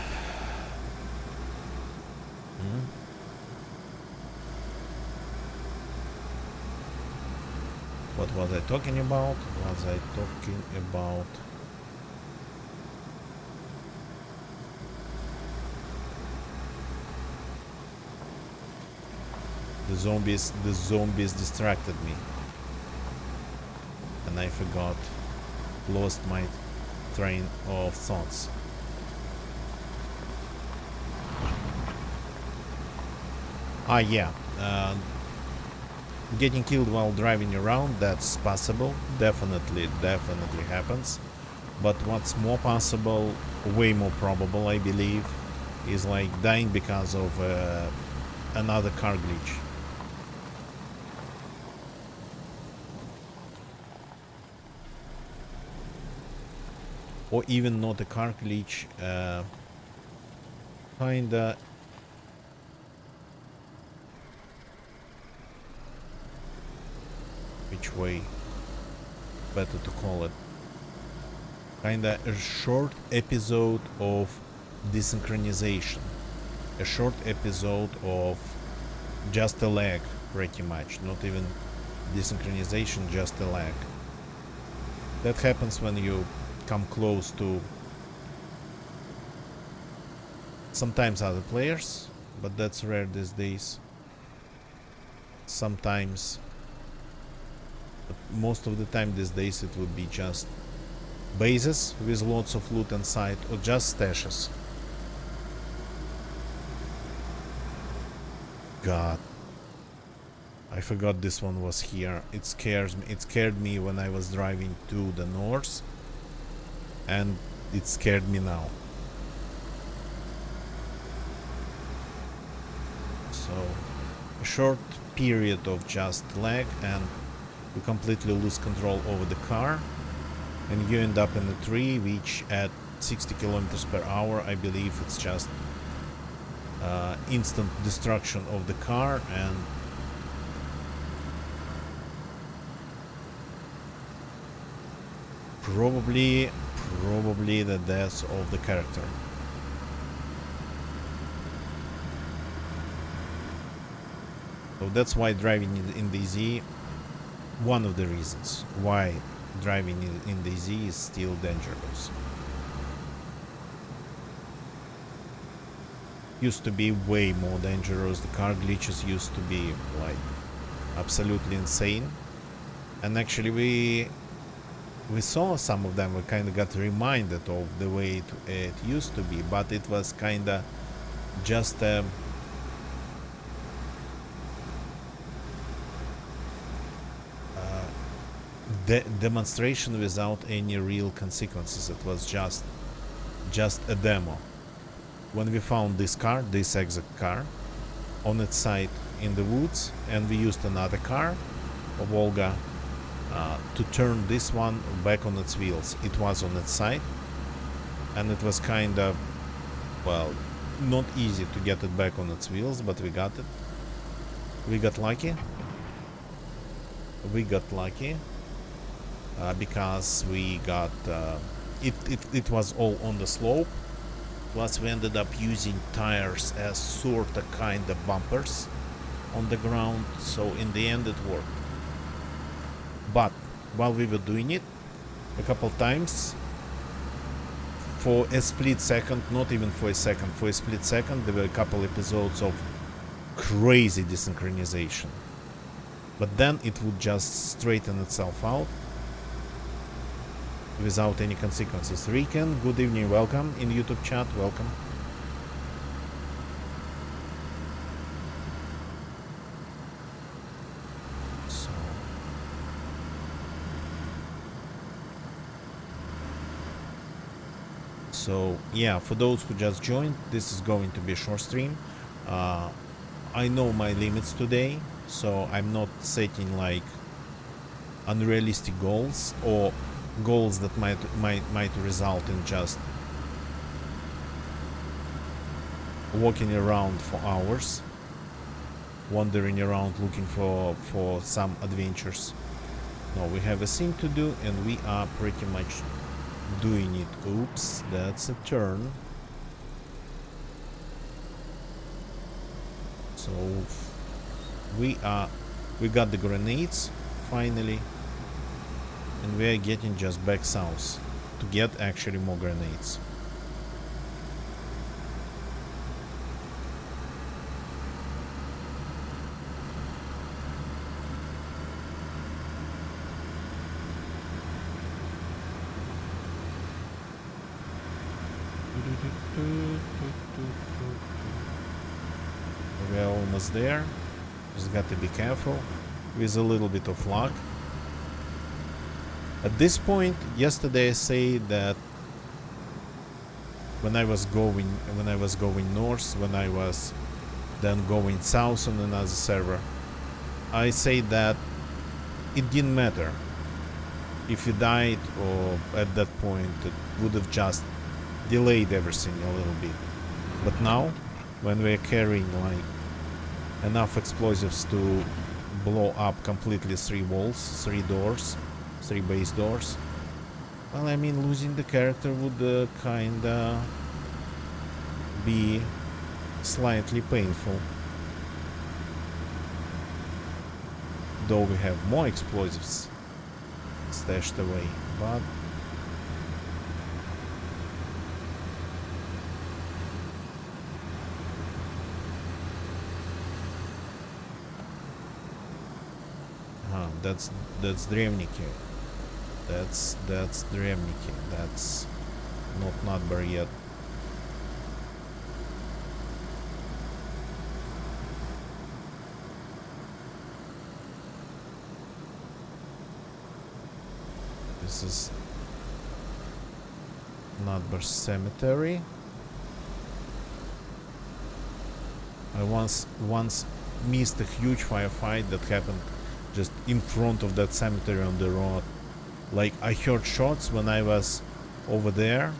what was I talking about? Was I talking about the zombies? The zombies distracted me, and I forgot, lost my train of thoughts. Ah, yeah. Getting killed while driving around, that's possible. Definitely happens. But what's more possible, way more probable, I believe, is like dying because of another car glitch. Or even not a car glitch, kinda. Which way better to call it? Kinda a short episode of desynchronization. A short episode of just a lag, pretty much. Not even desynchronization, just a lag. That happens when you come close to sometimes other players, but that's rare these days. Sometimes, but most of the time these days it would be just bases with lots of loot inside, or just stashes. God, I forgot this one was here. It scares me. It scared me when I was driving to the north, and it scared me now. So a short period of just lag and you completely lose control over the car, and you end up in a tree which at 60 kilometers per hour, I believe it's just instant destruction of the car and probably the death of the character. So that's why driving in DayZ, one of the reasons why driving in DayZ is still dangerous. Used to be way more dangerous. The car glitches used to be like absolutely insane, and actually we saw some of them. We kind of got reminded of the way it used to be, but it was kind of just a demonstration without any real consequences. It was just a demo. When we found this car, this exact car, on its side in the woods, and we used another car, a Volga, to turn this one back on its wheels. It was on its side, and it was kind of, well, not easy to get it back on its wheels, but we got it. We got lucky. Because we got it was all on the slope. Plus we ended up using tires as sort of kind of bumpers on the ground, so in the end it worked. But while we were doing it, a couple times, for a split second, not even for a second, for a split second, there were a couple episodes of crazy desynchronization. But then it would just straighten itself out without any consequences. Riken, good evening, welcome in YouTube chat, welcome. So yeah, for those who just joined, this is going to be a short stream. I know my limits today, so I'm not setting like unrealistic goals or goals that might result in just walking around for hours, wandering around looking for some adventures. No, we have a thing to do and we are pretty much doing it. Oops, that's a turn. So we got the grenades finally, and we are getting just back south to get actually more grenades. We're almost there. Just got to be careful with a little bit of luck. At this point, yesterday I said that when I was going north, when I was then going south on another server, I said that it didn't matter if you died, or at that point it would have just delayed everything a little bit. But now, when we're carrying like enough explosives to blow up completely 3 walls, 3 doors, 3 base doors, well, I mean, losing the character would kinda be slightly painful. Though we have more explosives stashed away, but that's Drevniki. That's Drevniki. That's not Notbar yet. This is Notbar Cemetery. I once missed a huge firefight that happened just in front of that cemetery on the road. Like, I heard shots when I was over there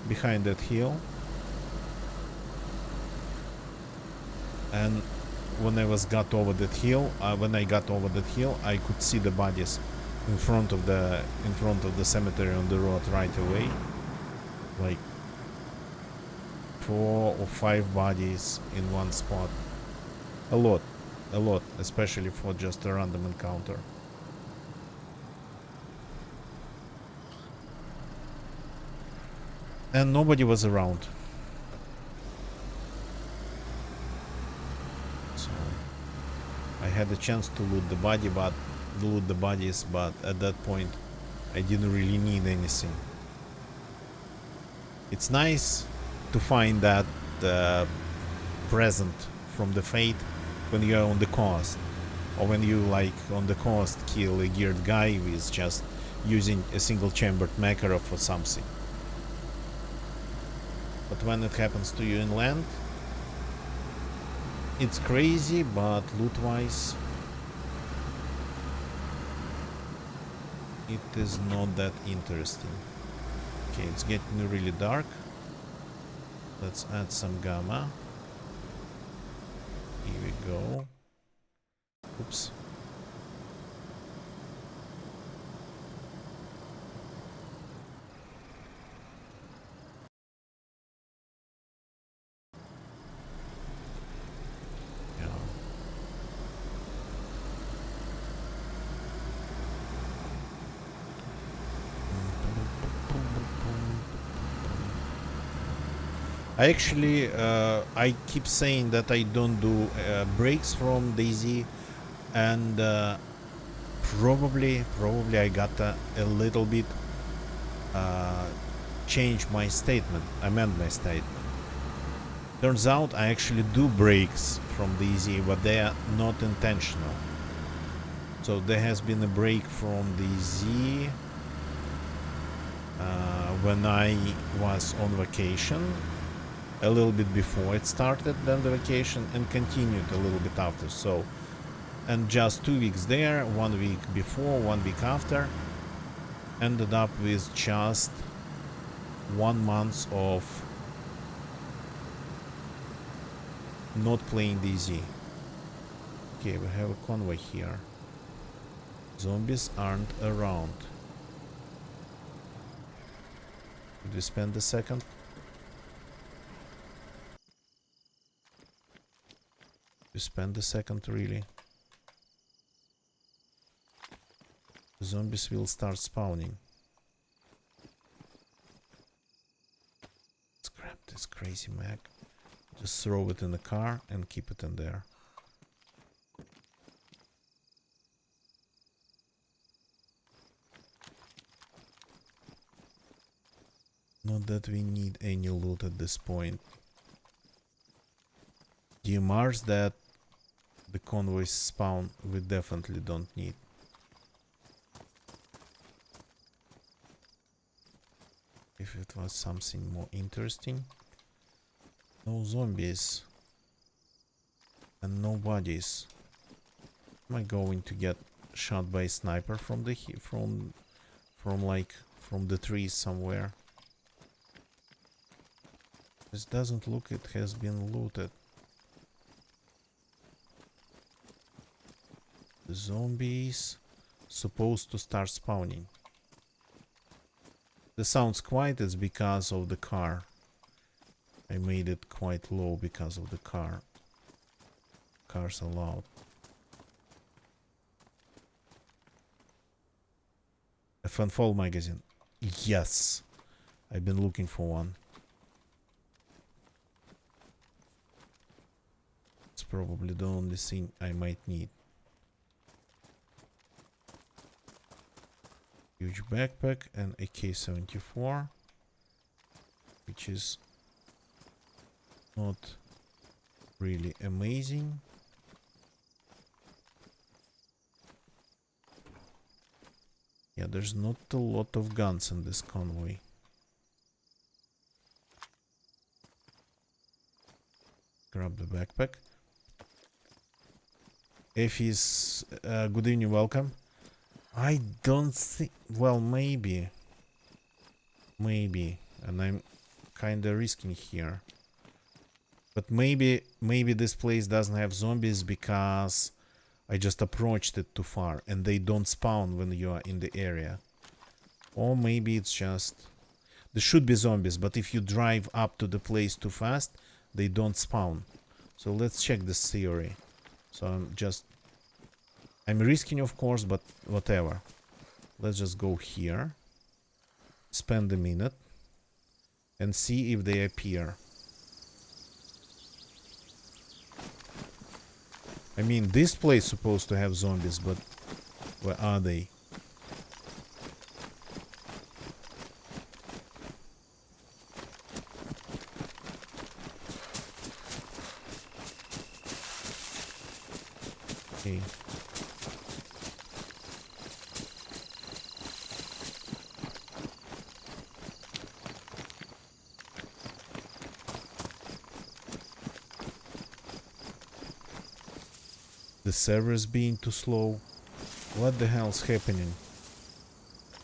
behind that hill, and when I got over that hill, I could see the bodies in front of the cemetery on the road right away. Like 4 or 5 bodies in one spot. A lot, especially for just a random encounter. And nobody was around. So I had a chance to loot the bodies, but at that point I didn't really need anything. It's nice to find that present from the fate when you're on the coast, or when you, like, on the coast, kill a geared guy with just using a single chambered Makarov or something. But when it happens to you inland, it's crazy, but loot-wise, it is not that interesting. Okay, it's getting really dark. Let's add some gamma. Here we go. Oops. I actually, I keep saying that I don't do breaks from DayZ, and probably I got a little bit change my statement, amend my statement. Turns out I actually do breaks from DayZ, but they are not intentional. So there has been a break from DayZ when I was on vacation. A little bit before it started, then the vacation, and continued a little bit after. So, and just 2 weeks there, 1 week before, 1 week after, ended up with just 1 month of not playing DayZ. Okay, we have a convoy here. Zombies aren't around. Did we spend a second? We spend a second, really? Zombies will start spawning. Let's grab this crazy mag. Just throw it in the car and keep it in there. Not that we need any loot at this point. DMRs that the convoys spawn, we definitely don't need. If it was something more interesting. No zombies. And no bodies. Am I going to get shot by a sniper from the from the trees somewhere? This doesn't look it has been looted. The zombies supposed to start spawning. The sound's quiet, it's because of the car. I made it quite low because of the car. Cars are loud. A Fanfall magazine. Yes. I've been looking for one. It's probably the only thing I might need. Huge backpack and AK-74, which is not really amazing. Yeah, there's not a lot of guns in this convoy. Grab the backpack. Effie's, good evening, welcome. I don't think... Well, maybe. Maybe. And I'm kinda risking here. But maybe this place doesn't have zombies because I just approached it too far and they don't spawn when you are in the area. Or maybe it's just... There should be zombies, but if you drive up to the place too fast, they don't spawn. So let's check this theory. So I'm risking, of course, but whatever. Let's just go here, spend a minute, and see if they appear. I mean, this place is supposed to have zombies, but where are they? Okay. The server's being too slow. What the hell's happening?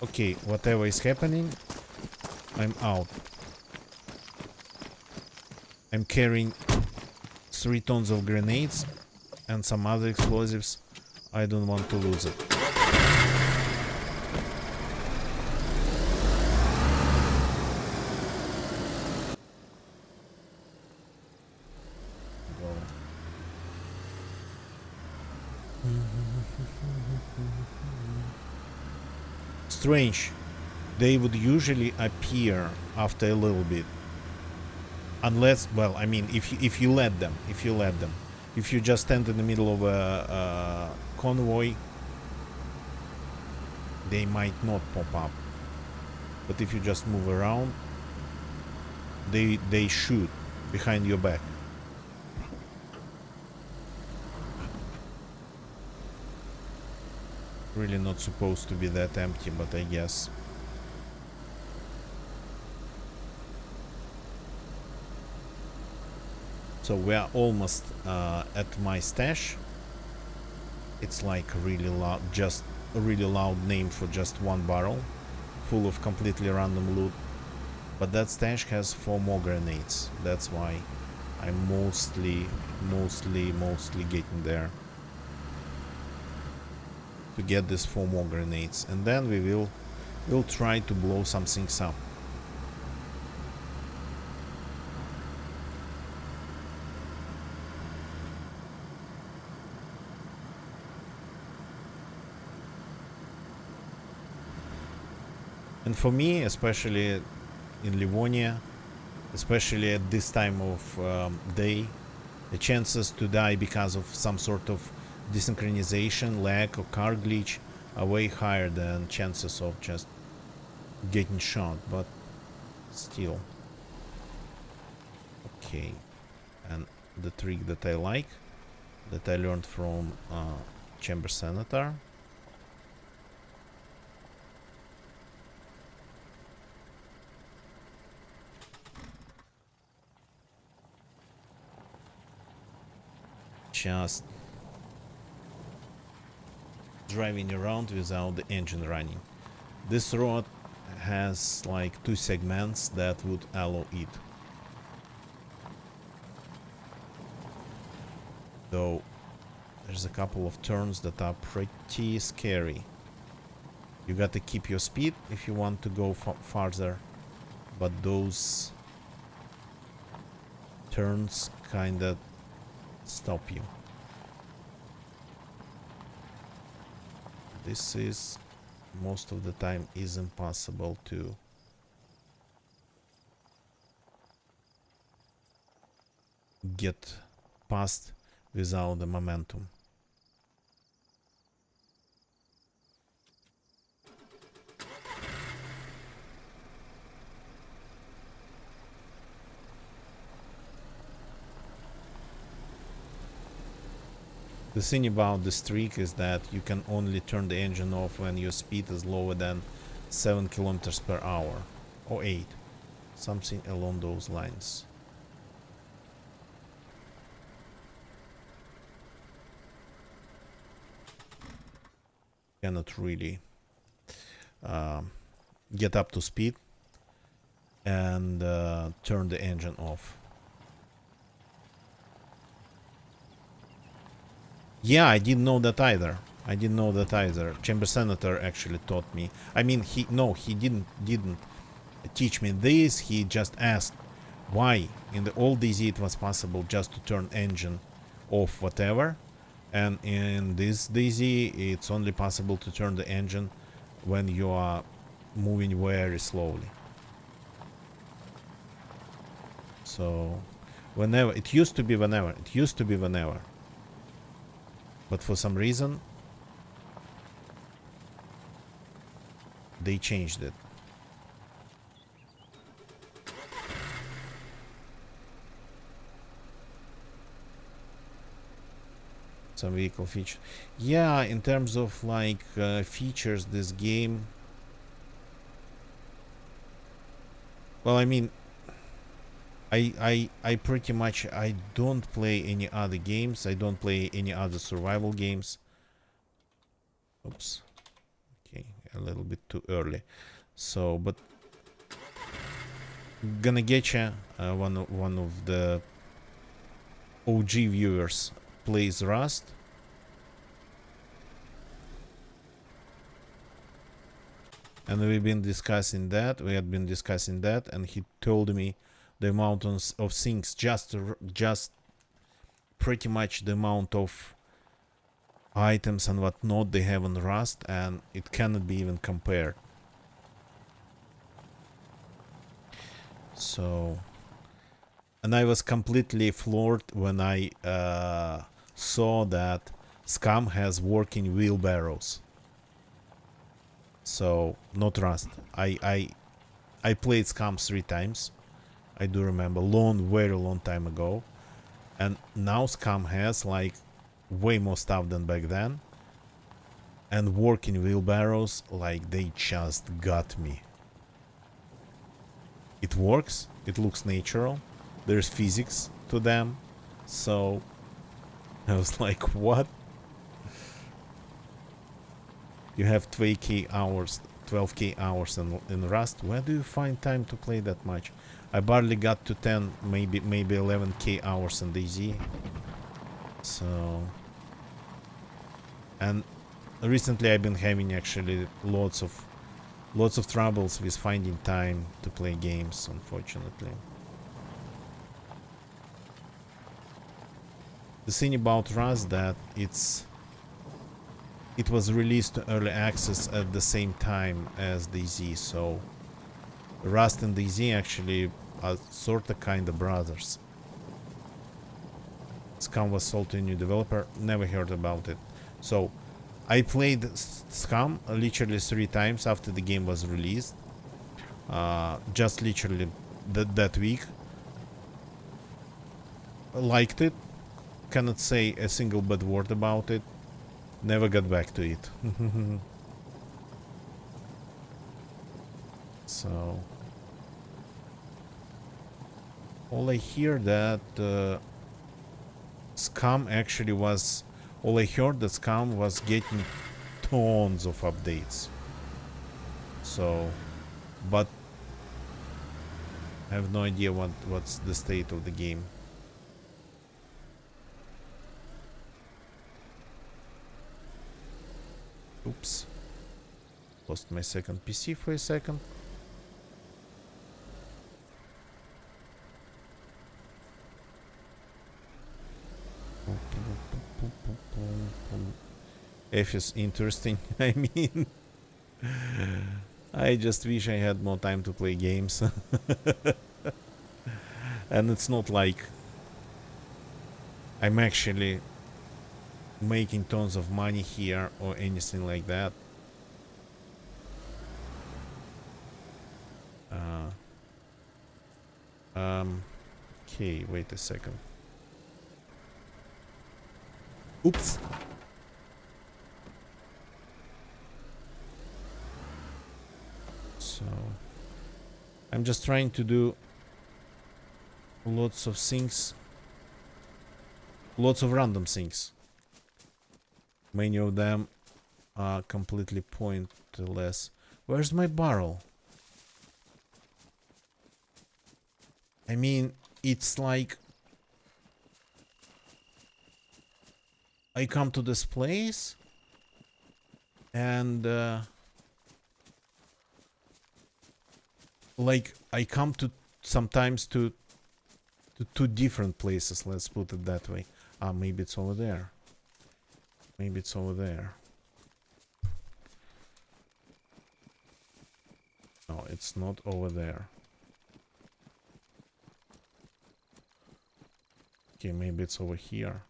Okay, whatever is happening, I'm out. I'm carrying 3 tons of grenades and some other explosives. I don't want to lose it. Strange. They would usually appear after a little bit. Unless, well, I mean, if you let them. If you just stand in the middle of a convoy, they might not pop up. But if you just move around, they shoot behind your back. Really not supposed to be that empty, but I guess. So we are almost at my stash. It's like really loud, just a really loud name for just one barrel, full of completely random loot. But that stash has 4 more grenades. That's why I'm mostly getting there. to get these 4 more grenades, and then we'll try to blow some things up. And for me, especially in Livonia, especially at this time of day, the chances to die because of some sort of desynchronization, lag, or car glitch are way higher than chances of just getting shot, but still. Okay, and the trick that I like, that I learned from Chamber Senator. Just driving around without the engine running. This road has like 2 segments that would allow it. Though there's a couple of turns that are pretty scary. You gotta keep your speed if you want to go farther, but those turns kinda stop you. This is most of the time is impossible to get past without the momentum. The thing about this trick is that you can only turn the engine off when your speed is lower than 7 kilometers per hour, or 8, something along those lines. Cannot really get up to speed and turn the engine off. Yeah, I didn't know that either. I didn't know that either. Chamber Senator actually taught me. I mean, he didn't teach me this. He just asked why in the old DZ it was possible just to turn engine off, whatever, and in this DZ it's only possible to turn the engine when you are moving very slowly. So whenever it used to be whenever. But for some reason, they changed it. Some vehicle features. Yeah, in terms of like features, this game. Well, I mean, I pretty much I don't play any other games. I don't play any other survival games. Oops. Okay, a little bit too early. So, but Gonna Getcha, one of the OG viewers, plays Rust. And we had been discussing that, and he told me the amount of things, just pretty much the amount of items and whatnot they have in Rust, and it cannot be even compared. So, and I was completely floored when I saw that Scum has working wheelbarrows. So, not Rust. I played Scum 3 times. I do remember, very long time ago. And now Scum has like way more stuff than back then. And working wheelbarrows, like, they just got me. It works, it looks natural, there's physics to them. So I was like, what? You have 12k hours in Rust. Where do you find time to play that much? I barely got to 10, maybe 11k hours in DayZ. So, and recently I've been having actually lots of troubles with finding time to play games, unfortunately. The thing about Rust that it was released to early access at the same time as DayZ, so Rust and DayZ actually are sorta kinda brothers. Scum was sold to a new developer, never heard about it. So I played Scum literally 3 times after the game was released. Just literally that week. Liked it. Cannot say a single bad word about it. Never got back to it. So all I hear that Scum actually was... All I heard that Scum was getting tons of updates. So, but I have no idea what's the state of the game. Oops. Lost my second PC for a second. F is interesting. I mean, I just wish I had more time to play games. And it's not like I'm actually making tons of money here or anything like that. Okay, wait a second. Oops. So I'm just trying to do lots of things, lots of random things. Many of them are completely pointless. Where's my barrel? I mean, it's like I come to this place and like I come to sometimes to two different places, let's put it that way. Ah, maybe it's over there. Maybe it's over there. No, it's not over there. Okay, maybe it's over here.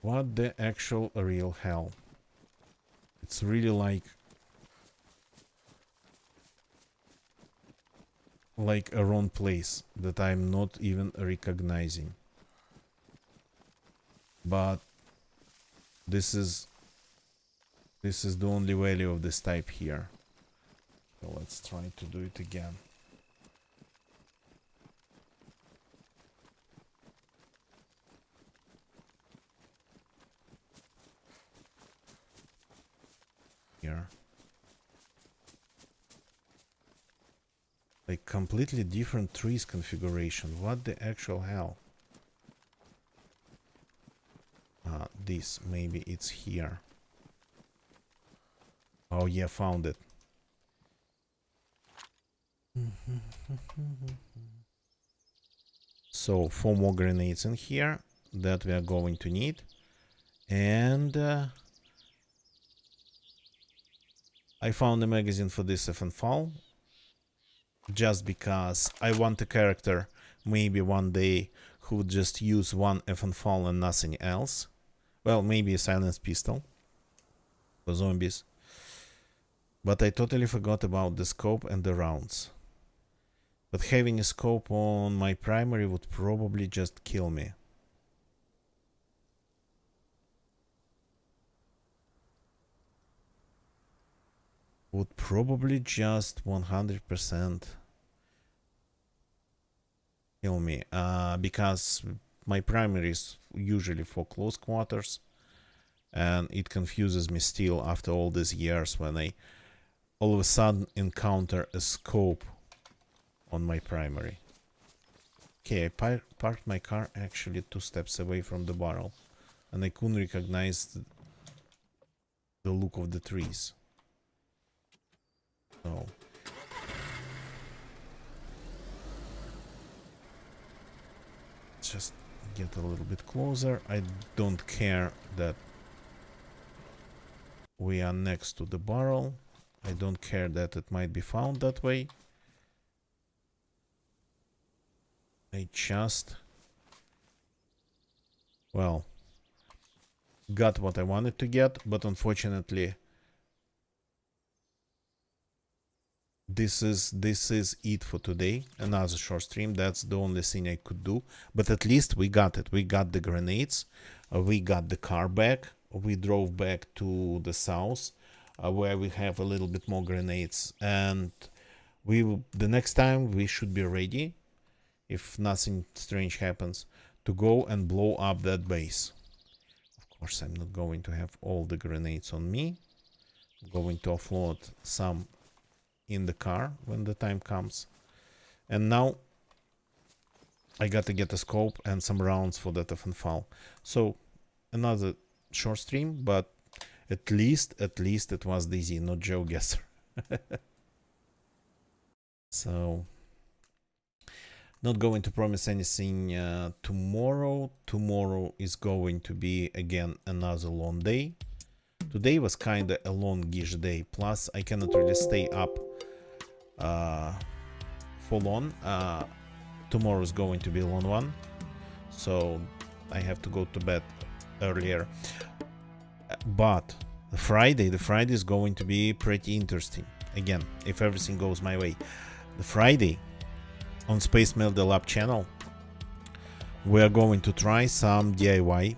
What the actual real hell? It's really like a wrong place that I'm not even recognizing. But this is the only value of this type here. So let's try to do it again. Here. Like completely different trees configuration. What the actual hell? This, maybe it's here. Oh yeah, found it. So 4 more grenades in here that we are going to need. And I found a magazine for this Fall. Just because I want a character maybe one day who would just use one Fall and nothing else. Well, maybe a silenced pistol for zombies. But I totally forgot about the scope and the rounds. But having a scope on my primary would probably just kill me. Would probably just 100% kill me. Because my primary is usually for close quarters. And it confuses me still after all these years when I all of a sudden encounter a scope on my primary. Okay, I parked my car actually 2 steps away from the barrel, and I couldn't recognize the look of the trees. So just get a little bit closer. I don't care that we are next to the barrel. I don't care that it might be found that way. I just, well, got what I wanted to get, but unfortunately this is it for today. Another short stream. That's the only thing I could do, but at least we got it. We got the grenades, we got the car back, we drove back to the south, where we have a little bit more grenades, and the next time we should be ready, if nothing strange happens, to go and blow up that base. Of course, I'm not going to have all the grenades on me. I'm going to offload some in the car when the time comes. And now I gotta get a scope and some rounds for that FNFAL. So another short stream, but at least it was DayZ, not GeoGuessr. So not going to promise anything tomorrow. Tomorrow is going to be again another long day. Today was kinda a longish day, plus I cannot really stay up for long. Tomorrow is going to be a long one, so I have to go to bed earlier. But the Friday is going to be pretty interesting. Again, if everything goes my way. The Friday on Space Melody Lab channel, we are going to try some DIY.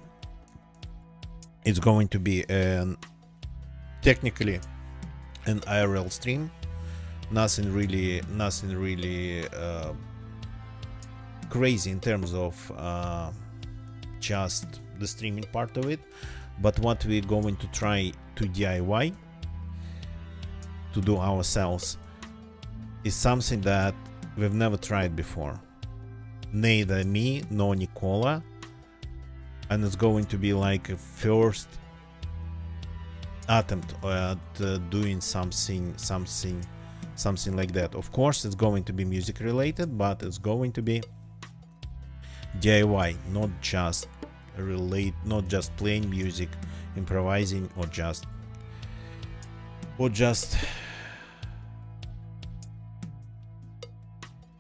It's going to be technically an IRL stream. Nothing really crazy in terms of just the streaming part of it. But what we're going to try to DIY, to do ourselves, is something that we've never tried before. Neither me nor Nicola. And it's going to be like a first attempt at doing something like that. Of course, it's going to be music related, but it's going to be DIY, not just playing music, improvising, or just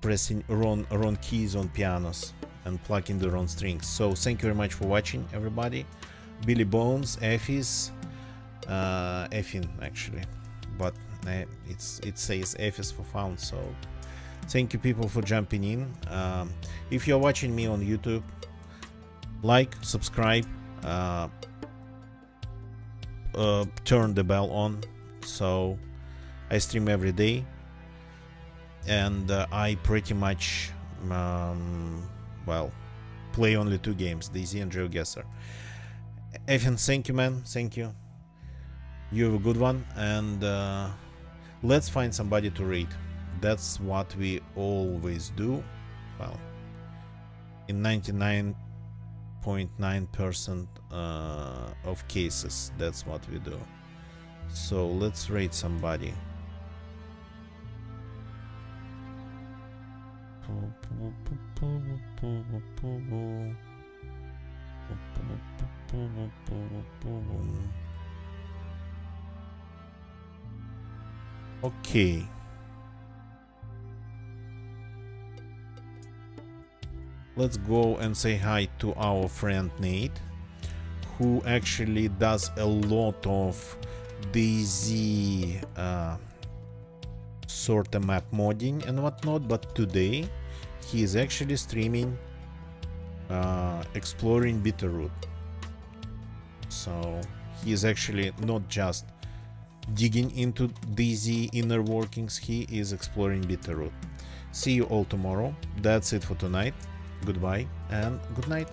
pressing wrong keys on pianos and plucking the wrong strings. So thank you very much for watching, everybody. Billy Bones, Effis, Effin actually, but it says Effis for fun. So thank you people for jumping in. If you're watching me on YouTube, like, subscribe, turn the bell on. So I stream every day, and I pretty much well, play only 2 games, DayZ and GeoGuessr. Evan, thank you, man. Thank you. You have a good one, and let's find somebody to raid. That's what we always do. Well, in 99.9% of cases, that's what we do. So let's raid somebody. Okay. Let's go and say hi to our friend Nate, who actually does a lot of DayZ sort of map modding and whatnot, but today he is actually streaming exploring Bitterroot. So he is actually not just digging into DayZ inner workings, he is exploring Bitterroot. See you all tomorrow. That's it for tonight. Goodbye and good night.